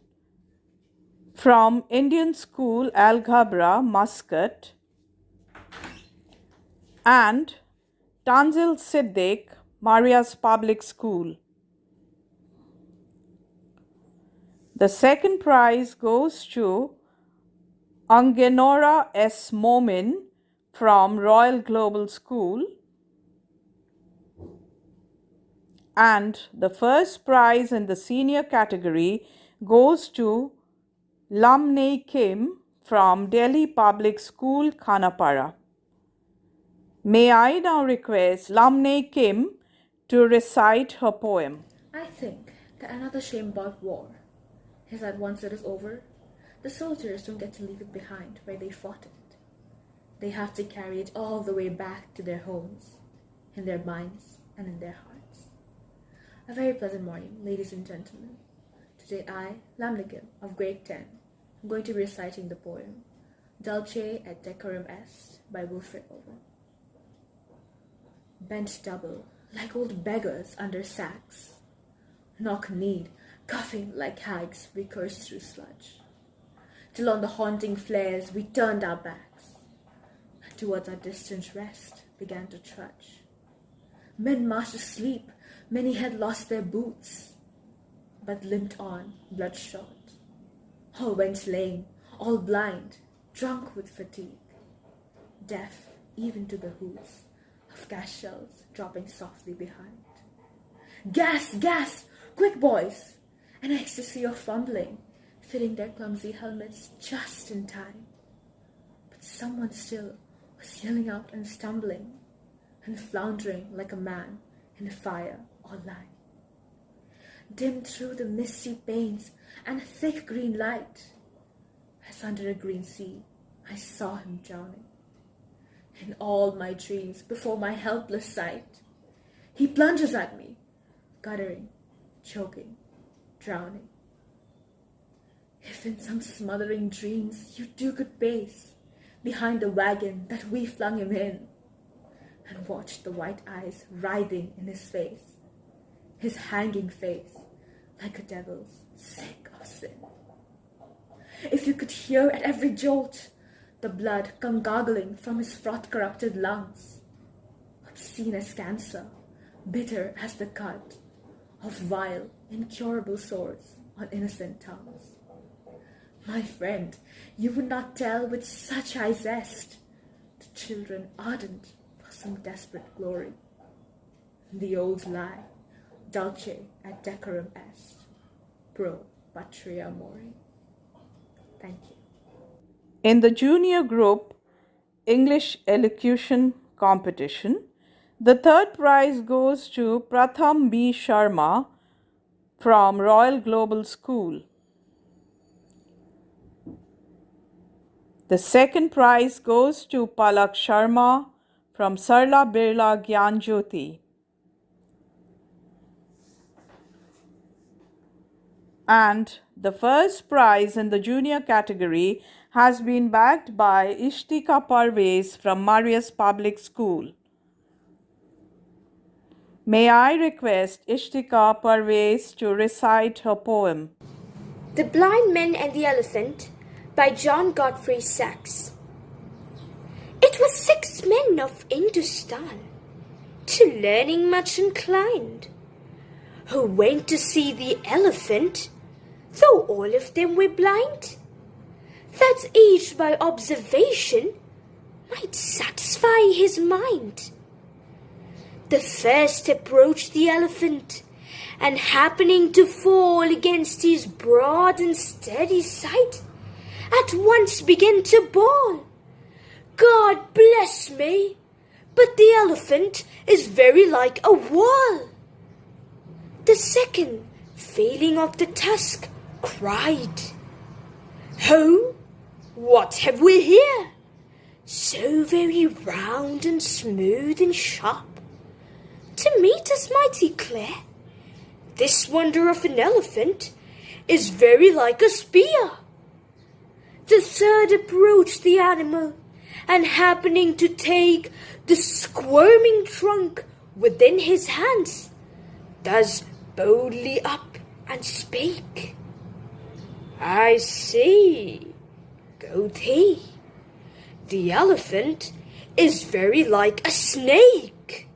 Speaker 12: from Indian School, Al Ghabra, Muscat, and Tanzil Siddiq, Maria's Public School. The second prize goes to Angenora S. Momin from Royal Global School, and the first prize in the senior category goes to Lamnei Kim from Delhi Public School, Khanapara. May I now request Lamnei Kim to recite her poem.
Speaker 17: I think that another shame about war is that once it is over, the soldiers don't get to leave it behind where they fought it. They have to carry it all the way back to their homes, in their minds and in their hearts. A very pleasant morning, ladies and gentlemen. Today I, Lamnei Kim of grade 10, am going to be reciting the poem Dulce et Decorum Est by Wilfred Owen. Bent double, like old beggars under sacks, knock-kneed, coughing like hags, we cursed through sludge, till on the haunting flares we turned our backs, and towards our distant rest began to trudge. Men marched asleep, many had lost their boots, but limped on, bloodshot. All went lame, all blind, drunk with fatigue, deaf even to the hoots of gas shells dropping softly behind. Gas, gas, quick boys! An ecstasy of fumbling, fitting their clumsy helmets just in time. But someone still was yelling out and stumbling, and floundering like a man in fire or lime. Dim through the misty panes and thick green light, as under a green sea, I saw him drowning. In all my dreams, before my helpless sight, he plunges at me, guttering, choking, drowning. If in some smothering dreams you do good pace behind the wagon that we flung him in, and watched the white eyes writhing in his face, his hanging face like a devil's sick of sin. If you could hear at every jolt the blood come gargling from his froth-corrupted lungs, obscene as cancer, bitter as the cut of vile, incurable sores on innocent tongues. My friend, you would not tell with such high zest to children ardent for some desperate glory the old lie, dulce et decorum est, pro patria mori. Thank you.
Speaker 12: In the junior group English elocution competition, the third prize goes to Pratham B. Sharma from Royal Global School. The second prize goes to Palak Sharma from Sarla Birla Gyan Jyoti. And the first prize in the junior category has been bagged by Ishtika Parvez from Maria's Public School. May I request Ishtika Parvez to recite her poem.
Speaker 18: The Blind Men and the Elephant by John Godfrey Saxe. It was 6 men of Hindustan, to learning much inclined, who went to see the elephant, though all of them were blind, that each by observation might satisfy his mind. The first approached the elephant, and happening to fall against his broad and steady sight, at once began to bawl, God bless me, but the elephant is very like a wall. The second, failing of the tusk, cried, Ho, what have we here? So very round and smooth and sharp, to meet us mighty clear. This wonder of an elephant is very like a spear. The third approached the animal, and happening to take the squirming trunk within his hands, thus boldly up and spake. I see, quoth he, the elephant is very like a snake.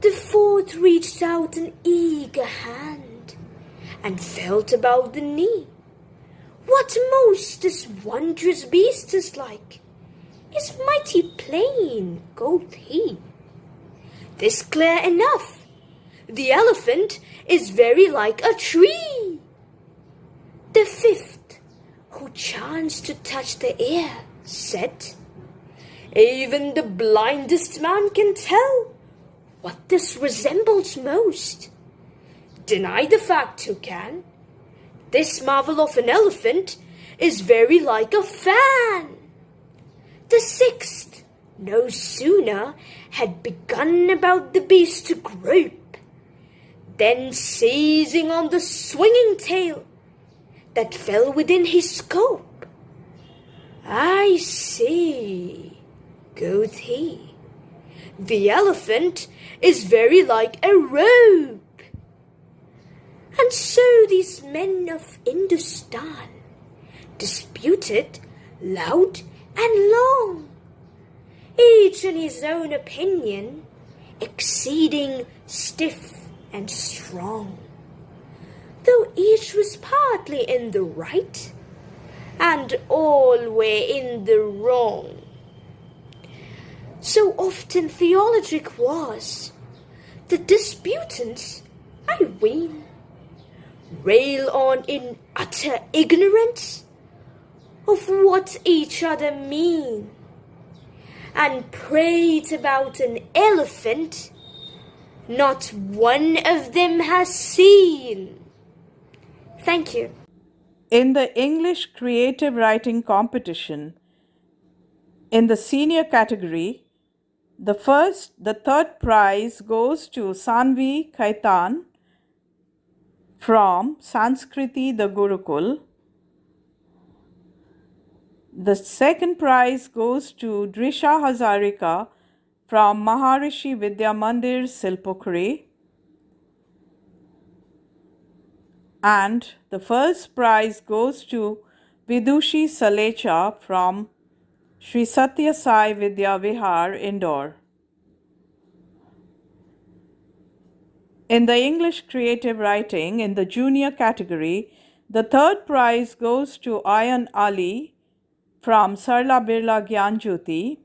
Speaker 18: The fourth reached out an eager hand and felt about the knee. What most this wondrous beast is like is mighty plain, quoth he. This clear enough. The elephant is very like a tree. The fifth, who chanced to touch the ear, said, even the blindest man can tell what this resembles most. Deny the fact who can. This marvel of an elephant is very like a fan. The sixth no sooner had begun about the beast to grope, then seizing on the swinging tail that fell within his scope. I see, quoth he, the elephant is very like a rope. And so these men of Hindustan disputed loud and long, each in his own opinion, exceeding stiff and strong, though each was partly in the right, and all were in the wrong. So often theologic was, the disputants, I ween, rail on in utter ignorance of what each other mean, and prate about an elephant not one of them has seen. Thank you.
Speaker 12: In the English Creative Writing Competition, in the senior category, the third prize goes to Sanvi Khaitan from Sanskriti the Gurukul. The second prize goes to Drisha Hazarika from Maharishi Vidya Mandir Silpokri. And the first prize goes to Vidushi Salecha from Sri Satya Sai Vidya Vihar, Indore. In the English Creative Writing, in the junior category, the third prize goes to Ayan Ali from Sarla Birla Gyanjyoti.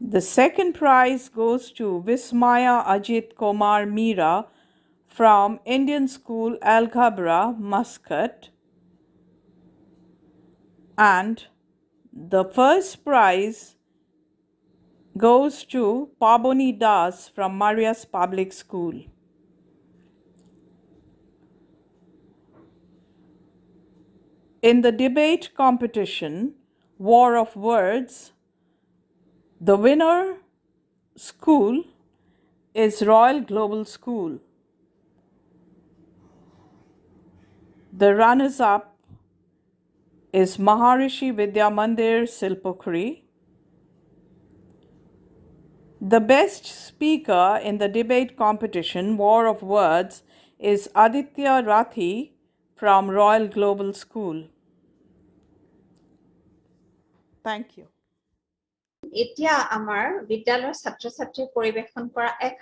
Speaker 12: The second prize goes to Vismaya Ajit Komar Meera from Indian School Al Ghabra, Muscat. And the first prize goes to Paboni Das from Maria's Public School. In the debate competition, War of Words, the winner school is Royal Global School. The runners-up is Maharishi Vidya Mandir Silpokri. The best speaker in the debate competition, War of Words, is Aditya Rathi from Royal Global School. Thank you.
Speaker 1: এতিয়া আমাৰ বিদ্যালয়ৰ ছাত্ৰ ছাত্ৰীয়ে পৰিৱেশন কৰা এক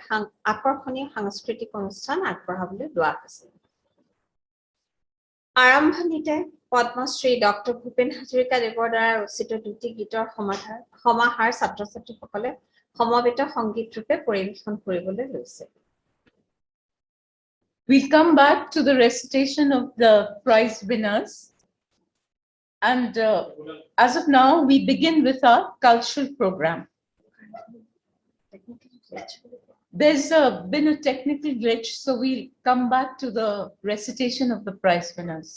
Speaker 1: আকৰ্ষণীয় সাংস্কৃতিক অনুষ্ঠান আগবঢ়াবলৈ লোৱা হৈছে। আৰম্ভণিতে পদ্মশ্ৰী ডক্টৰ ভূপেন হাজৰিকা দেৱৰ দ্বাৰা ৰচিত দুটি গীতৰ সমাহাৰ ছাত্ৰ ছাত্ৰীসকলে সমবেত সংগীত ৰূপে পৰিৱেশন কৰিবলৈ লৈছে।
Speaker 2: We'll come back to the recitation of the prize winners. And as of now, we begin with our cultural program. There's been a technical glitch, so we'll come back to the recitation of the prize winners.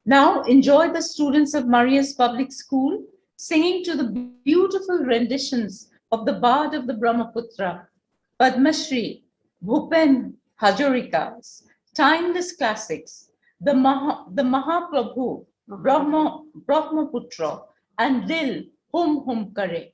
Speaker 2: Now, enjoy the students of Maria's Public School singing to the beautiful renditions of the Bard of the Brahmaputra, Padma Shri Bhupen Hazarika's timeless classics, the Mahaprabhu, Brahmaputra, and Dil Hum Hum Kare.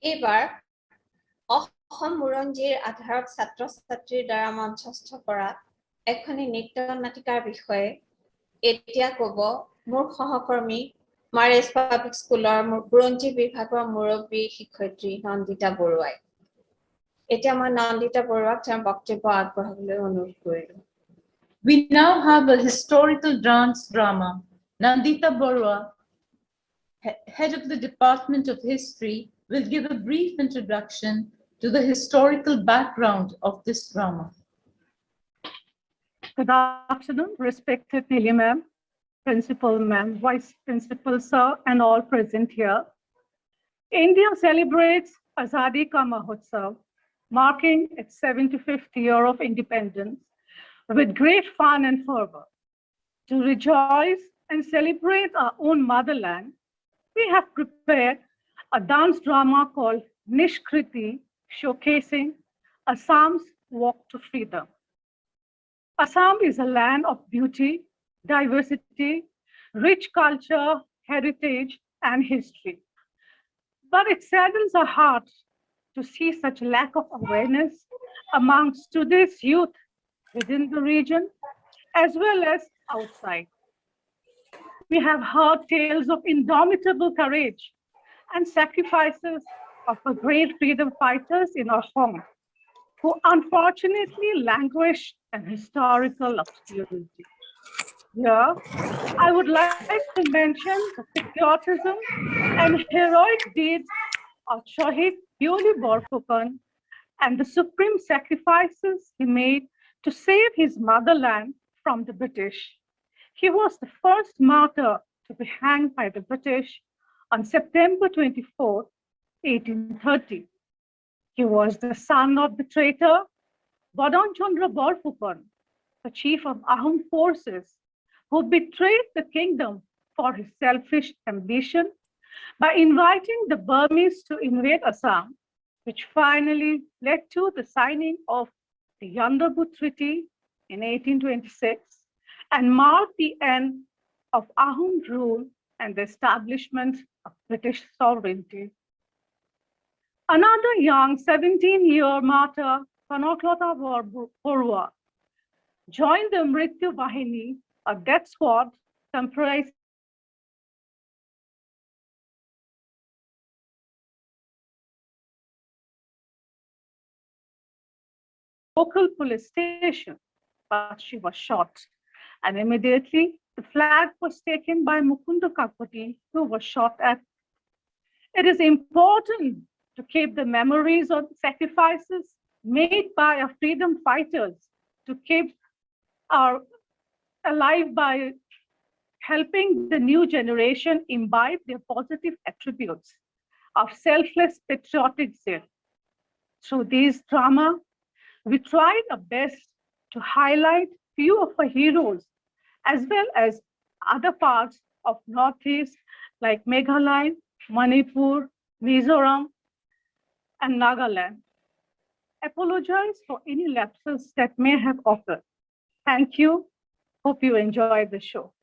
Speaker 1: এইবাৰ অসম বুৰঞ্জীৰ আধাৰক ছাত্ৰ-ছাত্ৰীৰ দ্বাৰা মঞ্চস্থ কৰা এখনি নৃত্য নাটিকাৰ বিষয়ে এতিয়া ক'ব মোৰ সহকৰ্মী মাৰিয়াছ পাব্লিক স্কুলৰ বুৰঞ্জী বিভাগৰ মুৰব্বী শিক্ষয়িত্ৰী নন্দিতা বৰুৱাই। এতিয়া মই নন্দিতা বৰুৱাক তেওঁৰ বক্তব্য আগবঢ়াবলৈ অনুৰোধ কৰিলোঁ।
Speaker 2: We now have a historical dance drama. Nandita Barua, head of the Department of History, will give a brief introduction to the historical background of this drama.
Speaker 10: Good afternoon, respected Nili ma'am, principal ma'am, vice principal sir, and all present here. India celebrates Hazarika Mahotsav, marking its 75th year of independence, with great fun and fervor. To rejoice and celebrate our own motherland, we have prepared a dance drama called Nishkriti, showcasing Assam's walk to freedom. Assam is a land of beauty, diversity, rich culture, heritage, and history. But it saddens our hearts to see such lack of awareness amongst today's youth within the region as well as outside. We have heard tales of indomitable courage and sacrifices of our great freedom fighters in our home, who unfortunately languish in historical obscurity. Here, I would like to mention the patriotism and heroic deeds of Shahid Pioli Borphukan and the supreme sacrifices he made to save his motherland from the British. He was the first martyr to be hanged by the British on September 24, 1830. He was the son of the traitor Badan Chandra Borphukan, the chief of Ahom forces, who betrayed the kingdom for his selfish ambition by inviting the Burmese to invade Assam, which finally led to the signing of the Yandarbu Treaty in 1826 and marked the end of Ahom rule and the establishment of British sovereignty. Another young 17-year martyr, Kanaklata Borua, joined the Mrityu Bahini, a death squad comprised local police station, but she was shot. And immediately, the flag was taken by Mukunda Kakpati, who was shot at. It is important to keep the memories of sacrifices made by our freedom fighters to keep our alive by helping the new generation imbibe their positive attributes of selfless patriotic zeal. Through these drama, we tried our best to highlight few of our heroes, as well as other parts of Northeast like Meghalaya, Manipur, Mizoram, and Nagaland. Apologize for any lapses that may have occurred. Thank you. Hope you enjoyed the show.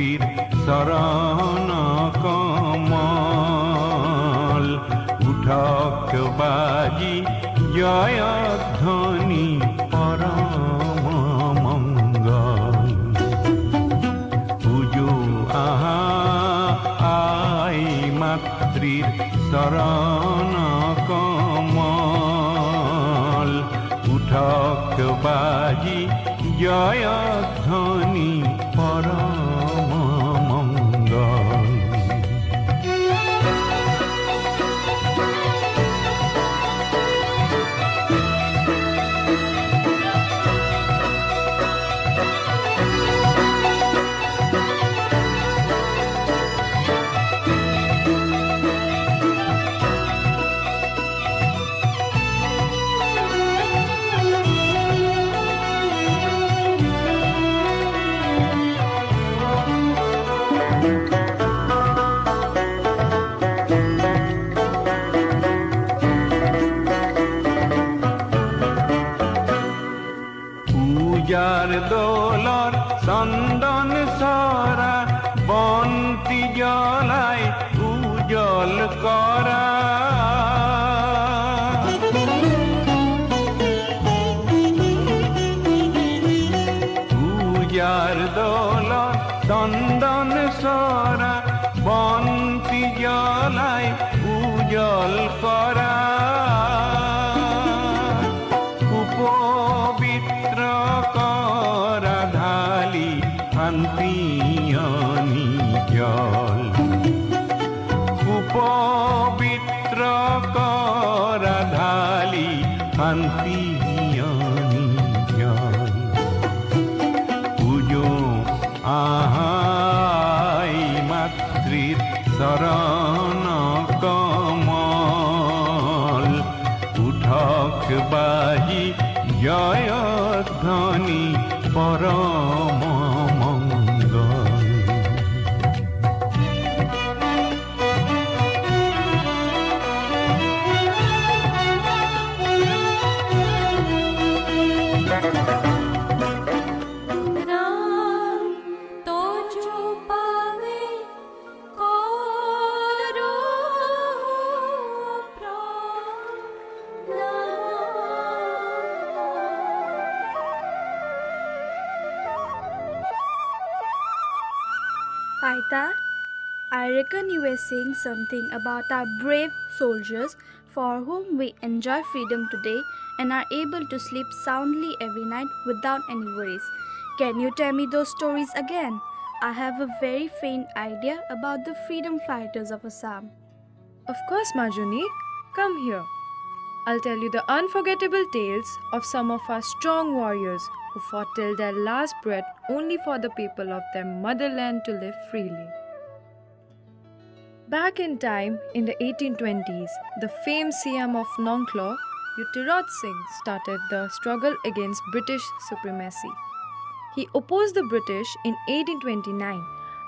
Speaker 19: মাতৃৰ চৰণ কমল উঠক বাজি জয়ধ্বনি পৰম মংগল পূজো আহা I মাতৃৰ চৰণ কমল উঠক বাজি জয়ধ্বনি পৰম মংগল পূজার দোলর চন্দন সরা বন্তি জ্বলাই উজ্জ্বল করা পূজার দোলর চন্দন সরা বন্তি জ্বলাই উজ্জ্বল করা পবিত্র করা ঢালি শান্তিয়নি জল সুপবিত্র করা ঢালি শান্তিয়নি জল পুজো আহাই মাতৃর শরণ কমল উঠক বাজি জয়ধ্বনি পরম মঙ্গল
Speaker 20: Aita, I reckon you were saying something about our brave soldiers for whom we enjoy freedom today and are able to sleep soundly every night without any worries. Can you tell me those stories again? I have a very faint idea about the freedom fighters of Assam.
Speaker 21: Of course, Majuni. Come here. I'll tell you the unforgettable tales of some of our strong warriors who fought till their last breath only for the people of their motherland to live freely. Back in time, in the 1820s, the famed CM of Nongklo, Yutiraj Singh, started the struggle against British supremacy. He opposed the British in 1829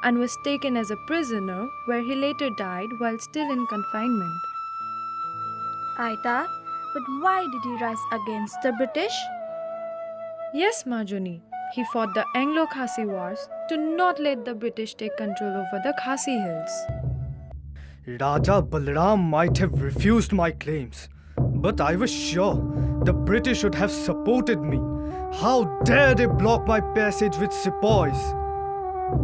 Speaker 21: and was taken as a prisoner, where he later died while still in confinement.
Speaker 20: Aita, but why did he rise against the British?
Speaker 21: Yes, Majuni. He fought the Anglo-Khasi Wars to not let the British take control over the Khasi Hills.
Speaker 22: Raja Balram might have refused my claims, but I was sure the British would have supported me. How dare they block my passage with sepoys?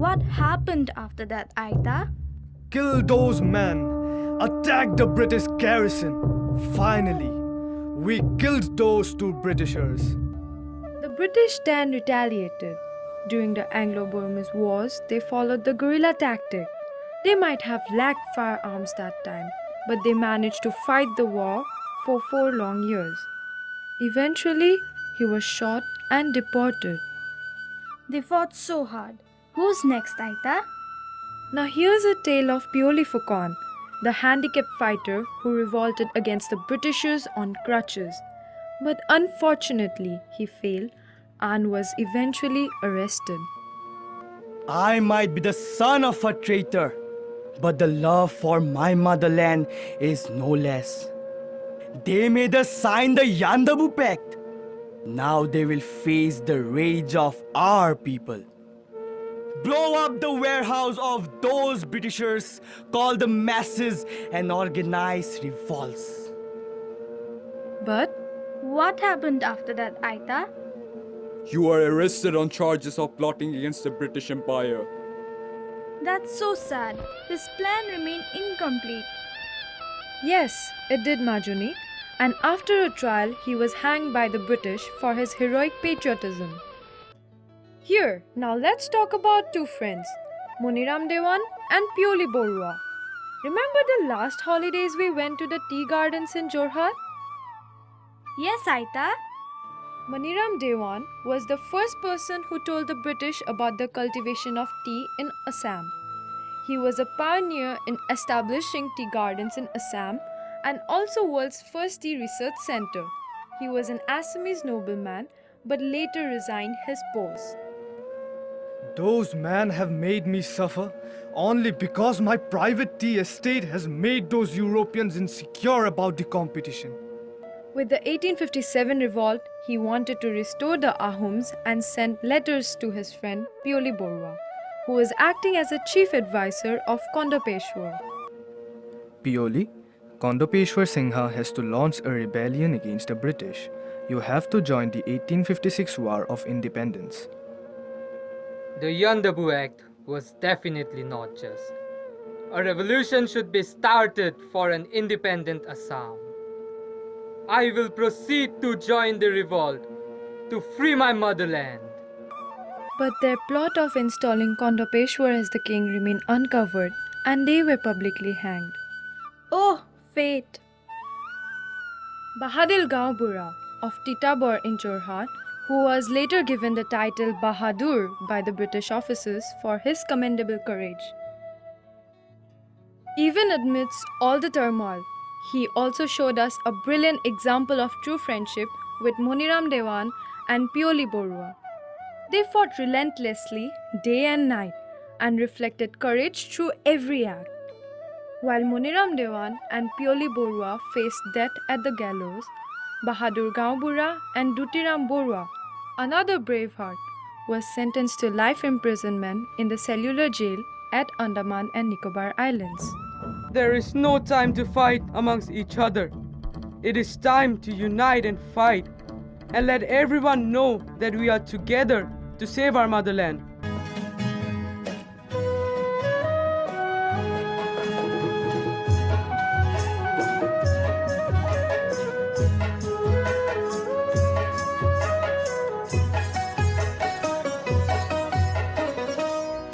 Speaker 20: What happened after that, Aita?
Speaker 22: Kill those men. Attack the British garrison. Finally, we killed those two Britishers.
Speaker 21: The British then retaliated. During the Anglo-Burmese Wars, they followed the guerrilla tactic. They might have lacked firearms that time, but they managed to fight the war for 4 long years. Eventually, he was shot and deported.
Speaker 20: They fought so hard. Who's next, Aita?
Speaker 21: Now here's a tale of Pioli Fukan, the handicapped fighter who revolted against the Britishers on crutches. But unfortunately, he failed and was eventually arrested.
Speaker 22: I might be the son of a traitor, but the love for my motherland is no less. They made us sign the Yandabu Pact. Now they will face the rage of our people. blow up the warehouse of those Britishers, call the masses, and organize revolts.
Speaker 21: But what happened after that, Aita?
Speaker 4: You are arrested on charges of plotting against the British Empire.
Speaker 20: That's so sad. His plan remained incomplete.
Speaker 21: Yes, it did, Majuni. And after a trial, he was hanged by the British for his heroic patriotism. Here, now let's talk about two friends, Muniram Dewan and Pioli Borua. Remember the last holidays we went to the tea gardens in Jorhat?
Speaker 20: Yes, Aita.
Speaker 21: Muniram Dewan was the first person who told the British about the cultivation of tea in Assam. He was a pioneer in establishing tea gardens in Assam and also world's first tea research center. He was an Assamese nobleman but later resigned his post.
Speaker 22: Those men have made me suffer only because my private tea estate has made those Europeans insecure about the competition.
Speaker 21: With the 1857 revolt, he wanted to restore the Ahoms and sent letters to his friend Pioli Borua, who was acting as a chief advisor of Kondopeshwar.
Speaker 22: Pioli, Kondopeshwar Singha has to launch a rebellion against the British. You have to join the 1856 War of Independence.
Speaker 5: The Yandabu Act was definitely not just. A revolution should be started for an independent Assam. I will proceed to join the revolt to free my motherland.
Speaker 21: But their plot of installing Kondopeshwar as the king remained uncovered and they were publicly hanged. Oh, fate! Bahadil Gaubura of Titabor in Jorhat, who was later given the title Bahadur by the British officers for his commendable courage. Even amidst all the turmoil, he also showed us a brilliant example of true friendship with Muniram Dewan and Pioli Borua. They fought relentlessly day and night and reflected courage through every act. While Muniram Dewan and Pioli Borua faced death at the gallows, Bahadur Gaubura and Dutiram Borua, another braveheart, was sentenced to life imprisonment in the cellular jail at Andaman and Nicobar Islands.
Speaker 5: There is no time to fight amongst each other. It is time to unite and fight and let everyone know that we are together to save our motherland.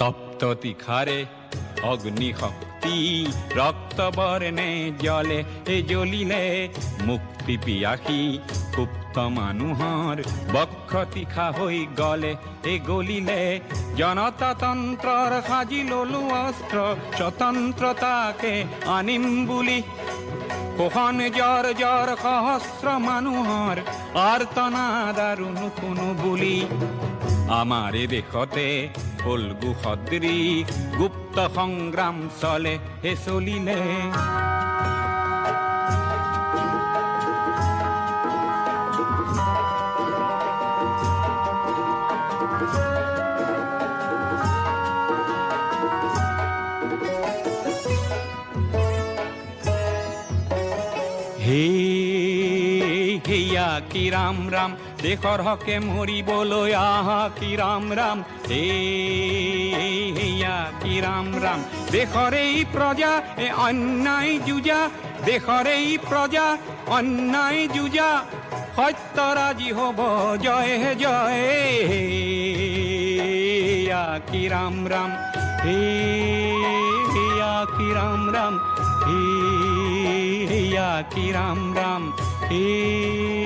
Speaker 19: তপ্ত তিখারে অগ্নি শক্তি রক্ত বর্ণে জলে এ জ্বলিলে মুক্তি পিয়াসী গুপ্ত মানুহৰ বক্ষ তীখা হৈ গলে এ গলিলে জনতাতন্ত্ৰৰ সাজি ললো অস্ত্ৰ স্বতন্ত্ৰতাকে আনিম বুলি কোখন জ্বৰ জ্বৰ সহস্ৰ মানুহৰ আৰ্তনাদ আৰু নুশুনো বুলি আমাৰে দেশতে ফল্গু সদৃশ গুপ্ত সংগ্ৰাম চলে হে চলিলে হেয়া কি ৰাম ৰাম দেশৰ হকে মৰিবলৈ আহা কি ৰাম ৰাম হেয়া কি ৰাম ৰাম দেশৰ এই প্ৰজা এ অন্যায় যুঁজা দেশৰ এই প্ৰজা অন্যায় যুঁজা সত্যৰাজি হ'ব জয় জয় হেয়া কি ৰাম ৰাম হেয়া কি ৰাম ৰাম হেয়া কি ৰাম ৰাম হেয়া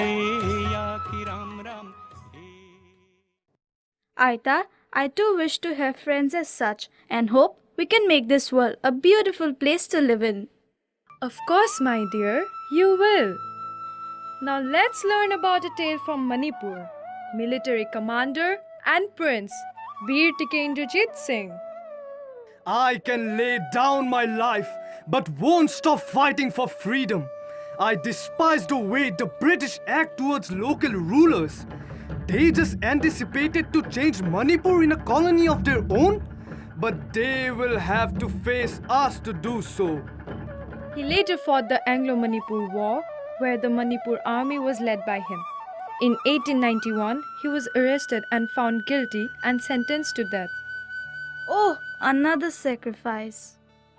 Speaker 19: কি Ram Ram
Speaker 20: Aita, I too wish to have friends as such and hope we can make this world a beautiful place to live in.
Speaker 21: Of course, my dear, you will. Now let's learn about a tale from Manipur. Military commander and prince, Bir Tikendrajit Singh.
Speaker 22: I can lay down my life, but won't stop fighting for freedom. I despise the way the British act towards local rulers. They just anticipated to change Manipur in a colony of their own? But they will have to face us to do so.
Speaker 21: He later fought the Anglo-Manipur War, where the Manipur army was led by him. In 1891, he was arrested and found guilty and sentenced to death.
Speaker 20: Oh, another sacrifice.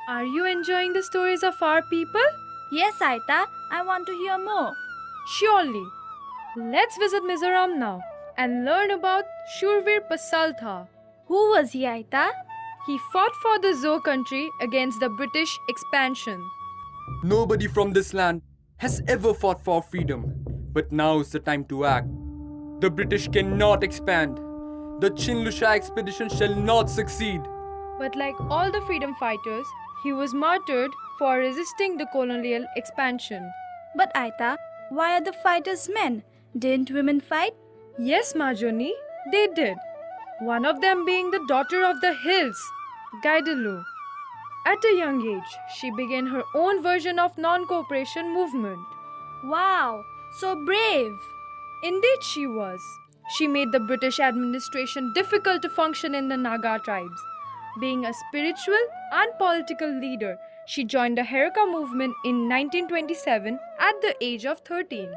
Speaker 21: Are you enjoying the stories of our people?
Speaker 20: Yes, Aita, I want to hear more.
Speaker 21: Surely. Let's visit Mizoram now and learn about Shurveer Pasaltha.
Speaker 20: Who was he, Aita?
Speaker 21: He fought for the Zo country against the British expansion.
Speaker 4: Nobody from this land has ever fought for freedom, but now is the time to act. The British cannot expand. The Chinlusha expedition shall not succeed.
Speaker 21: But like all the freedom fighters, he was martyred for resisting the colonial expansion.
Speaker 20: But Aita, why are the fighters men? Didn't women fight?
Speaker 21: Yes, Marjoni, they did. One of them being the daughter of the hills, Gaidalu. At a young age, she began her own version of non-cooperation movement.
Speaker 20: Wow, so brave.
Speaker 21: Indeed she was. She made the British administration difficult to function in the Naga tribes. Being a spiritual and political leader, she joined the Hazarika movement in 1927 at the age of 13.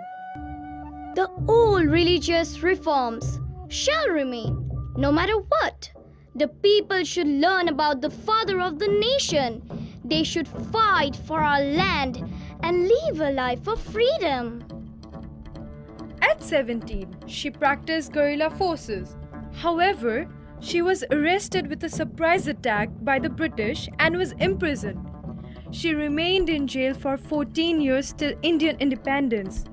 Speaker 14: The old religious reforms shall remain, no matter what. The people should learn about the father of the nation. They should fight for our land and live a life of freedom.
Speaker 21: At 17, she practiced guerrilla forces. However, she was arrested with a surprise attack by the British and was imprisoned. She remained in jail for 14 years till Indian independence.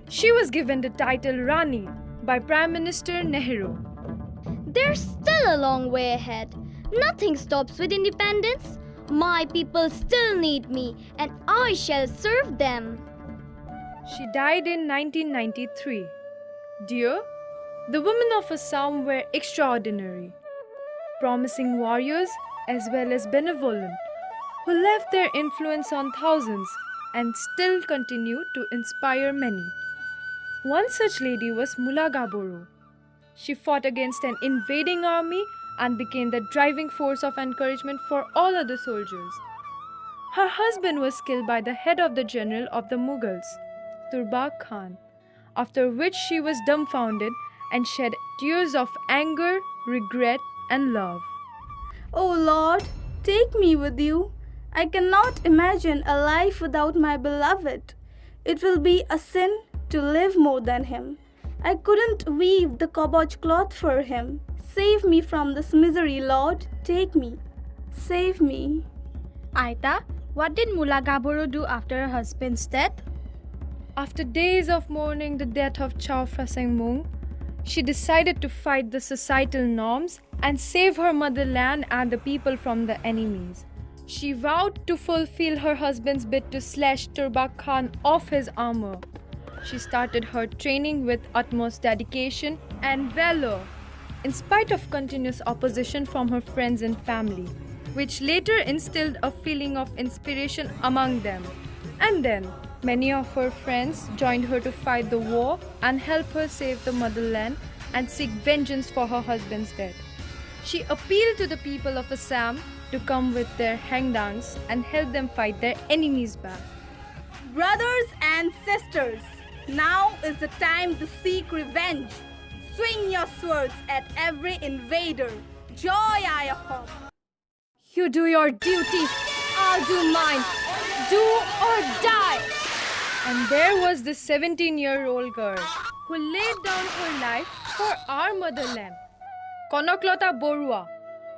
Speaker 21: She was given the title Rani by Prime Minister Nehru.
Speaker 14: There's still a long way ahead. Nothing stops with independence. My people still need me, and I shall serve them.
Speaker 21: She died in 1993. Dear, the women of Assam were extraordinary, promising warriors as well as benevolent, who left their influence on thousands and still continue to inspire many. One such lady was Mula Gaboru. She fought against an invading army and became the driving force of encouragement for all other soldiers. Her husband was killed by the head of the general of the Mughals, Turbaq Khan, after which she was dumbfounded and shed tears of anger, regret, and love.
Speaker 20: Oh Lord, take me with you. I cannot imagine a life without my beloved. It will be a sin to live more than him. I couldn't weave the koboj cloth for him. Save me from this misery, Lord. Take me. Save me.
Speaker 21: Aita, what did Mula Gaboru do after her husband's death? After days of mourning the death of Chao Phrasing Mung, she decided to fight the societal norms and save her motherland and the people from the enemies. She vowed to fulfill her husband's bid to slash Turbaq Khan off his armor. She started her training with utmost dedication and valor, in spite of continuous opposition from her friends and family, which later instilled a feeling of inspiration among them. And then, many of her friends joined her to fight the war and help her save the motherland and seek vengeance for her husband's death. She appealed to the people of Assam to come with their hangdangs and help them fight their enemies back.
Speaker 20: Brothers and sisters, now is the time to seek revenge. Swing your swords at every invader. Joy I hope.
Speaker 21: You do your duty, I'll do mine. Do or die. And there was this 17-year-old girl who laid down her life for our motherland. Konoklota Borua,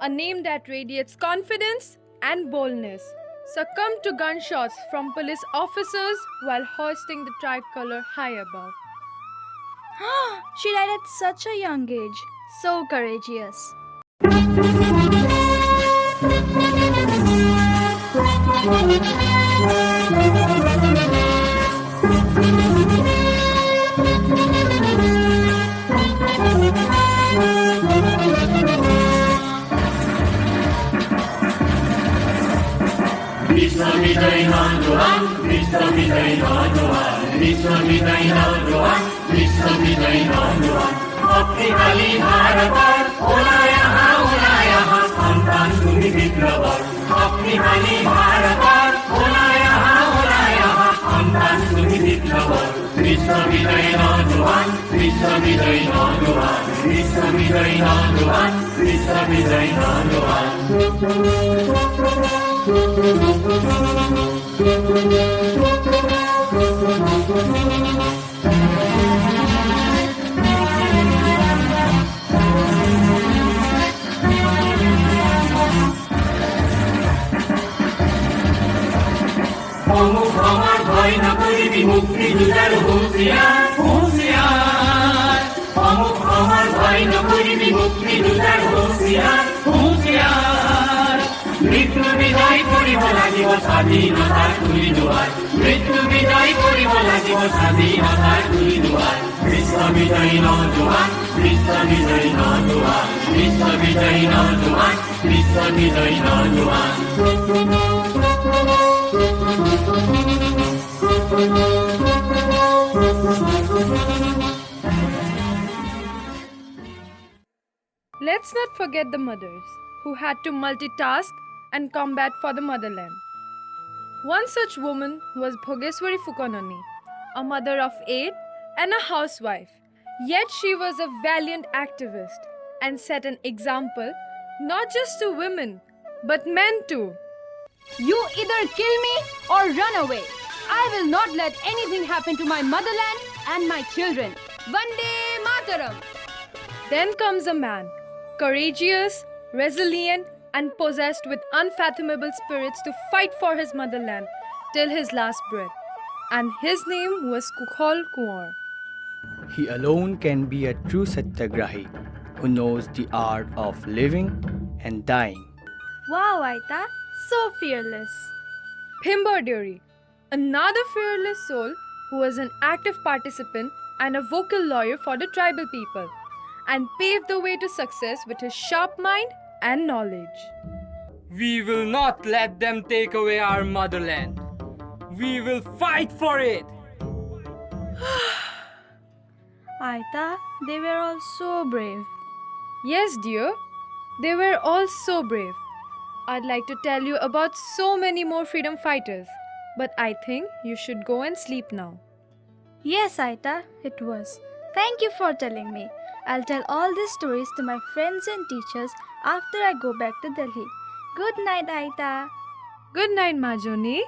Speaker 21: a name that radiates confidence and boldness, succumbed to gunshots from police officers while hoisting the tricolor high above.
Speaker 20: She died at such a young age. So courageous.
Speaker 6: শক্তিশালী ভারতৰ ওলাই আহা সন্তান তুমি বিপ্লৱৰ শক্তিশালী ভাৰতৰ ওলাই আহা সন্তান তুমি বিপ্লৱৰ বিশ্ববিজয়ী নৌজোৱান বিশ্ববিজয়ী নৌজোৱান বিশ্ববিজয়ী নৌজোৱান বিশ্ববিজয়ী নৌজোৱান অমুক আমার ভয় না করিবি মুক্তি যুজার হুঁশিয়ার হুঁশিয়ার অমুক আমার ভয় না করিবি মুক্তি যুজার হুঁশিয়ার হুঁশিয়ার মৃত্যু বিজয় করিব লাগিব স্বাধীনতার তুলি দুয়ার মৃত্যু বিজয় করিব লাগিব স্বাধীনতার তুলি দুয়ার বিশ্ববিজয়ী নৌজোৱান বিশ্ববিজয়ী নৌজোৱান বিশ্ববিজয়ী নৌজোৱান বিশ্ববিজয়ী নৌজোৱান
Speaker 21: Let's not forget the mothers who had to multitask and combat for the motherland. One such woman was Bhogeswari Fukononi, a mother of 8 and a housewife. Yet she was a valiant activist and set an example not just to women but men too.
Speaker 7: You either kill me or run away. I will not let anything happen to my motherland and my children. Vande Mataram.
Speaker 21: Then comes a man, courageous, resilient, and possessed with unfathomable spirits to fight for his motherland till his last breath. And his name was Kukhol Kunwar.
Speaker 23: He alone can be a true Satyagrahi who knows the art of living and dying.
Speaker 21: Wow, Aita, so fearless. Phimber Deori, another fearless soul who was an active participant and a vocal lawyer for the tribal people, and paved the way to success with his sharp mind and knowledge.
Speaker 5: We will not let them take away our motherland. We will fight for it.
Speaker 21: Aita, they were all so brave. Yes, dear, they were all so brave. I'd like to tell you about so many more freedom fighters, but I think you should go and sleep now.
Speaker 20: Yes, Aita, it was. Thank you for telling me. I'll tell all these stories to my friends and teachers after I go back to Delhi. Good night, Aita.
Speaker 21: Good night, Majoni.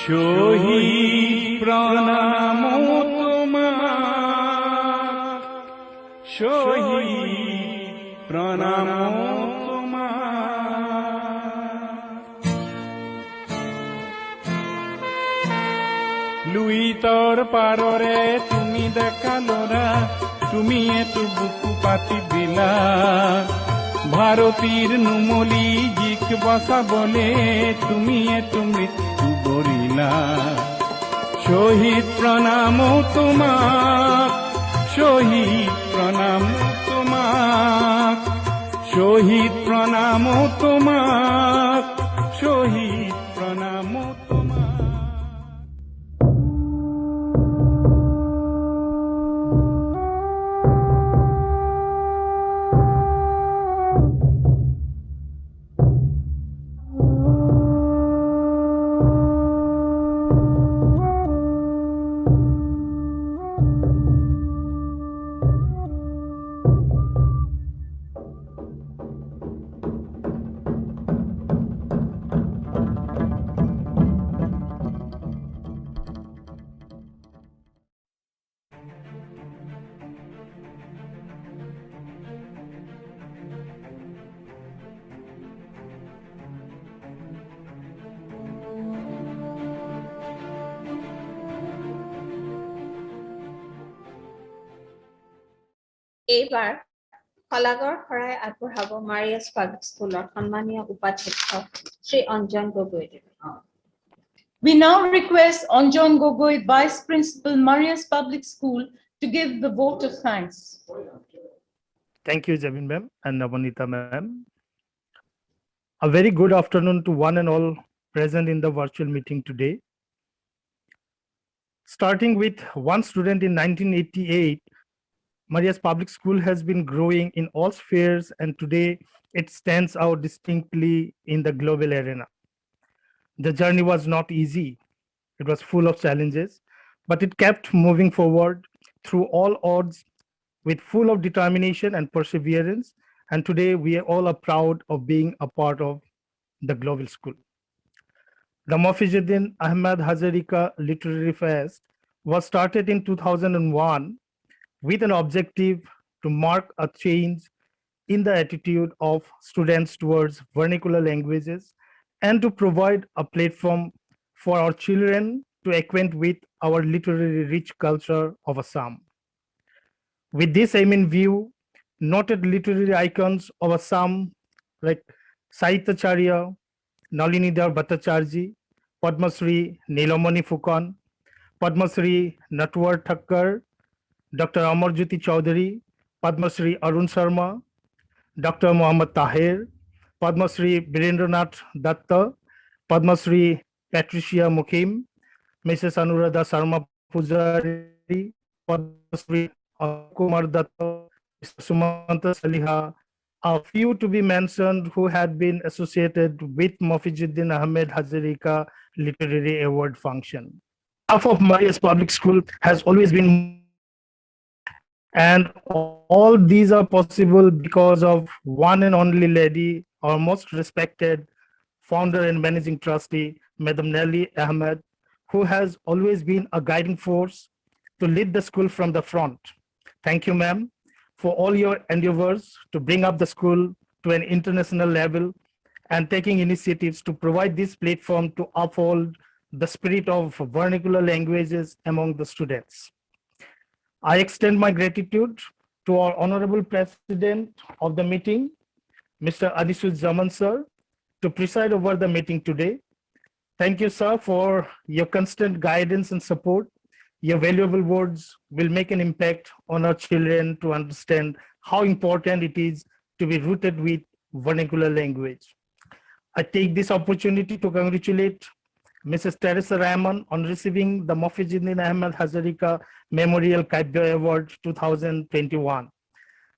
Speaker 19: শহীদ প্রণাম তোমার শহীদ প্রণাম লুইতৰ পাৰৰে তুমি ডেকা ল'ৰা তুমি এটো বুকু পাতি দিলা ভাৰতীৰ নুমলি জিক বচাবলে তুমি এটো মৃত্যু বৰিলা শহীদ প্ৰণাম তোমাক শহীদ প্ৰণাম তোমাক শহীদ প্ৰণাম তোমাক শহীদ প্ৰণাম
Speaker 1: এইবাৰ কলাগড় শৰাই আগবঢ়াব মাৰিয়াছ পাব্লিক স্কুলৰ সন্মানীয় উপাধ্যক্ষ Shri Anjan Gogoi.
Speaker 2: We now request Anjan Gogoi, Vice Principal, Marias Public School, to give the vote of thanks.
Speaker 24: Thank you, Jabin ma'am and Navanita ma'am.
Speaker 3: A very good afternoon to one and all present in the virtual meeting today. Starting with one student in 1988, Maria's Public School has been growing in all spheres, and today it stands out distinctly in the global arena. The journey was not easy, it was full of challenges, but it kept moving forward through all odds with full of determination and perseverance. And today we all are proud of being a part of the global school. The Mofizuddin Ahmed Hazarika Literary Fest was started in 2001 with an objective to mark a change in the attitude of students towards vernacular languages and to provide a platform for our children to acquaint with our literary rich culture of Assam. With this aim in view, noted literary icons of Assam like Sahitacharya, Nalinidhar Bhattacharjee, Padma Shri Nilamani Fukan, Padma Shri Natwar Thakkar, Dr. Amarjyoti Chaudhary, Padma Shri Arun Sharma, Dr. Muhammad Tahir, Padma Shri Birendranath Datta, Padma Shri Patricia Mukim, Mrs. Anuradha Sharma Pujari, Padma Shri Kumar Datta, Mr. Sumanta Saliha, a few to be mentioned who had been associated with Mofizuddin Ahmed Hazarika Literary Award function. Half of Maria's Public School has always been, and all these are possible because of one and only lady, our most respected founder and managing trustee, Madam Nelly Ahmed, who has always been a guiding force to lead the school from the front. Thank you, ma'am, for all your endeavors to bring up the school to an international level and taking initiatives to provide this platform to uphold the spirit of vernacular languages among the students. I extend my gratitude to our Honorable President of the meeting, Mr. Adisuddin sir, to preside over the meeting today. Thank you, sir, for your constant guidance and support. Your valuable words will make an impact on our children to understand how important it is to be rooted with vernacular language. I take this opportunity to congratulate Mrs. Teresa Rahman on receiving the Mofizuddin Ahmed Hazarika Memorial Kavya Award 2021.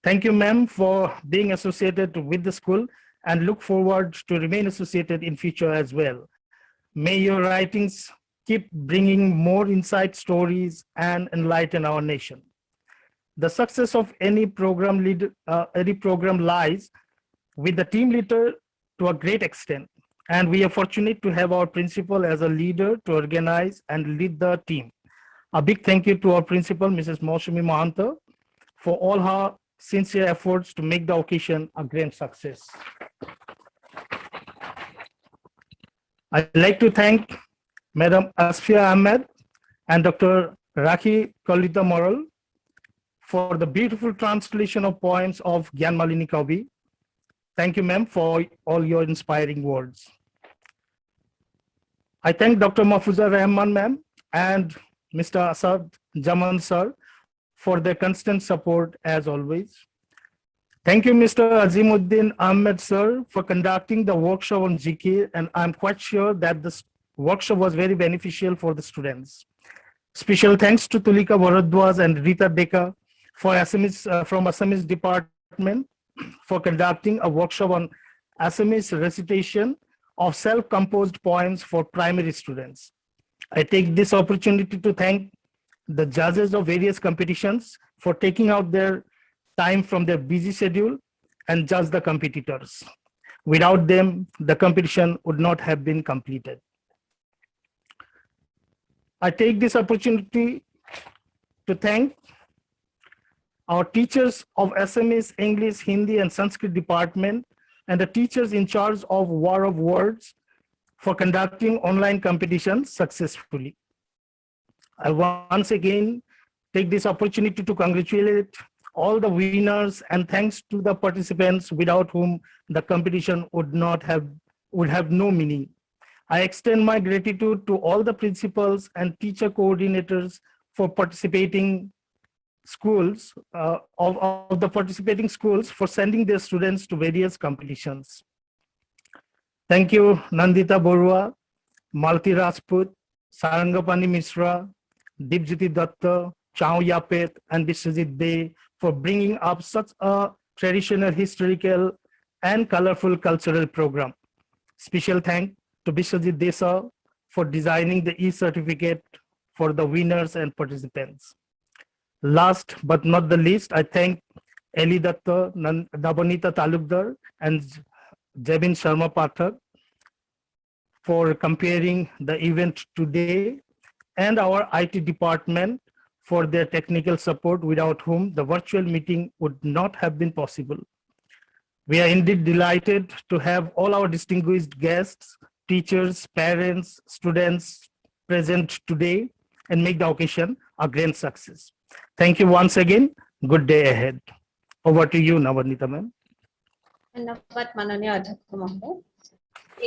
Speaker 3: Thank you, ma'am, for being associated with the school and look forward to remain associated in future as well. May your writings keep bringing more insight stories and enlighten our nation. The success of any program lies with the team leader to a great extent. And we are fortunate to have our principal as a leader to organize and lead the team. A big thank you to our principal, Mrs. Moshimi Mahanta, for all her sincere efforts to make the occasion a grand success. I'd like to thank Madam Asfia Ahmed and Dr. Rakhi Kalita Moral for the beautiful translation of poems of Gyan Malini Kavi. Thank you, ma'am, for all your inspiring words. I thank Dr. Mahfuza Rahman, ma'am, and Mr. Asad Jaman, sir, for their constant support as always. Thank you, Mr. Azimuddin Ahmed, sir, for conducting the workshop on GK, and I'm quite sure that this workshop was very beneficial for the students. Special thanks to Tulika Bharadwaj and Rita Deka for from Assamese department for conducting a workshop on Assamese recitation of self-composed poems for primary students. I take this opportunity to thank the judges of various competitions for taking out their time from their busy schedule and judge the competitors. Without them, the competition would not have been completed. I take this opportunity to thank our teachers of Assamese, English, Hindi, and Sanskrit department, and the teachers in charge of War of Words for conducting online competitions successfully. I once again take this opportunity to congratulate all the winners and thanks to the participants without whom the competition would have no meaning. I extend my gratitude to all the principals and teacher coordinators for participating schools, of the participating schools for sending their students to various competitions. Thank you, Nandita Borua, Malti Rajput, Sarangapani Mishra, Dipjyoti Datta, Chao Yapet, and Biswajit Dey for bringing up such a traditional, historical, and colorful cultural program. Special thank to Biswajit Dey sir for designing the e-certificate for the winners and participants. Last but not the least, I thank Eli Datta, Nabanita Talukdar, and Jebin Sharma Pathak for comparing the event today, and our IT department for their technical support, without whom the virtual meeting would not have been possible. We are indeed delighted to have all our distinguished guests, teachers, parents, students present today and make the occasion a grand success. Thank you once again. Good day ahead. Over to you, Navanita ma'am.
Speaker 1: ধন্যবাদ মাননীয় অধ্যক্ষ মহোদয়।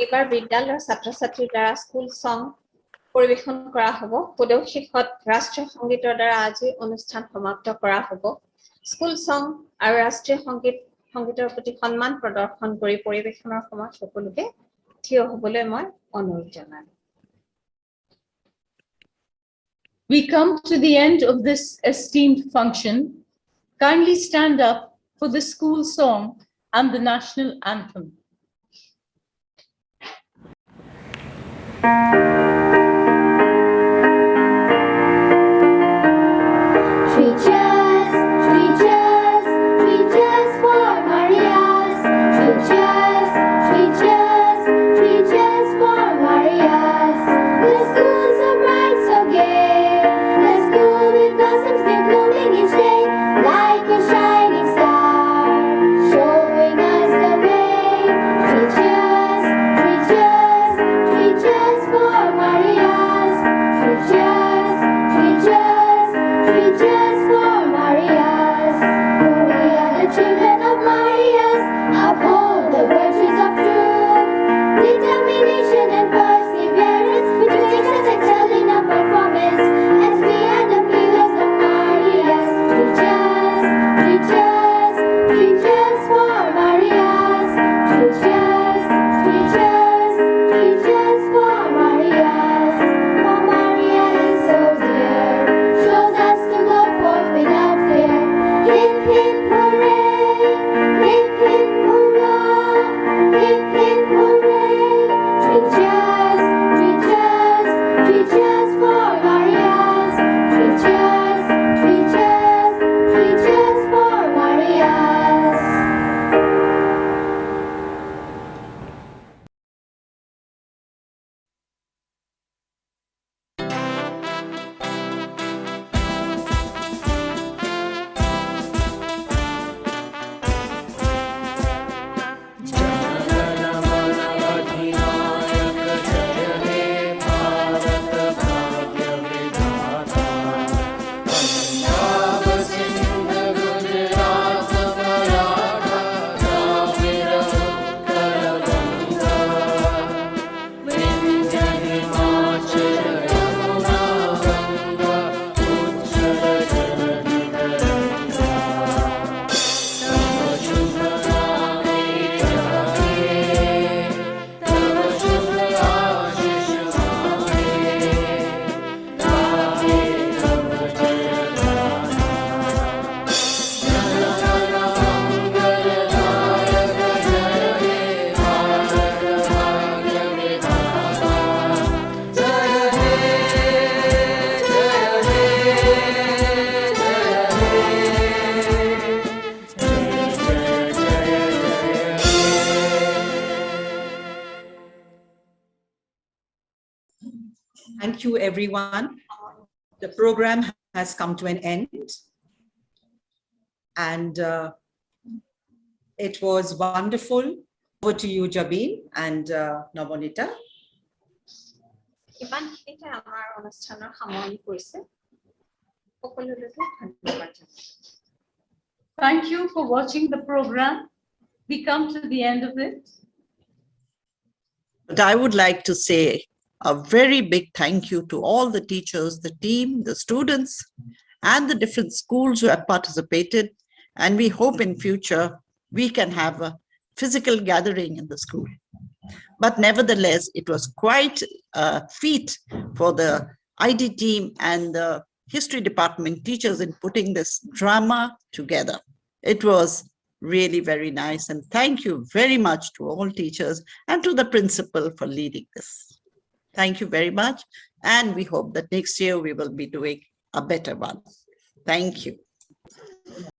Speaker 1: এইবাৰ বিদ্যালয়ৰ ছাত্ৰ ছাত্ৰীৰ দ্বাৰা school song পৰিবেশন কৰা হ'ব। পদক শেষত ৰাষ্ট্ৰীয় সংগীতৰ দ্বাৰা আজি অনুষ্ঠান সমাপ্ত কৰা হ'ব। স্কুল সং আৰু ৰাষ্ট্ৰীয় সংগীতৰ প্ৰতি সন্মান প্ৰদৰ্শন কৰি পৰিবেশনৰ সময়ত সকলোকে থিয় হ'বলৈ মই অনুৰোধ জনালো।
Speaker 2: We come to the end of this esteemed function. Kindly stand up for the school song and the national anthem.
Speaker 14: Three cheers, three cheers, three cheers for Marias. Three cheers, three cheers, three cheers for Marias. The school's so bright, so gay. The school with blossoms keep blooming each day, like a shining star, showing us the way. Three cheers, three cheers, three cheers for Marias. Three cheers, three cheers, three cheers for Marias. For we are the children of Marias, uphold the virtues of truth, determination and perseverance, which makes us excel in our performance, as we are the pillars of Marias. Three cheers, three cheers, three cheers for Marias. Three cheers, three cheers, three cheers for Marias. For Maria is so dear, shows us to go forth without fear. Hip hip hooray, hip hip hurrah, hip hip hooray. Three cheers, three cheers, three cheers for Marias. Three cheers, three cheers, three cheers for Marias.
Speaker 8: Thank you, everyone. The program has come to an end. And it was wonderful. Over to you, Jabin and Nabanita.
Speaker 1: ইমানখিনিতে আমাৰ অনুষ্ঠানৰ সামৰণি পৰিছে। সকলোলৈকে ধন্যবাদ জনাইছো।
Speaker 2: Thank you for watching the program. We come to the end of it.
Speaker 9: But I would like to say a very big thank you to all the teachers, the team, the students, and the different schools who have participated. And we hope in future we can have a physical gathering in the school. But nevertheless, it was quite a feat for the ID team and the history department teachers in putting this drama together. It was really very nice. And thank you very much to all teachers and to the principal for leading this. Thank you very much. And we hope that next year we will be doing a better one. Thank you.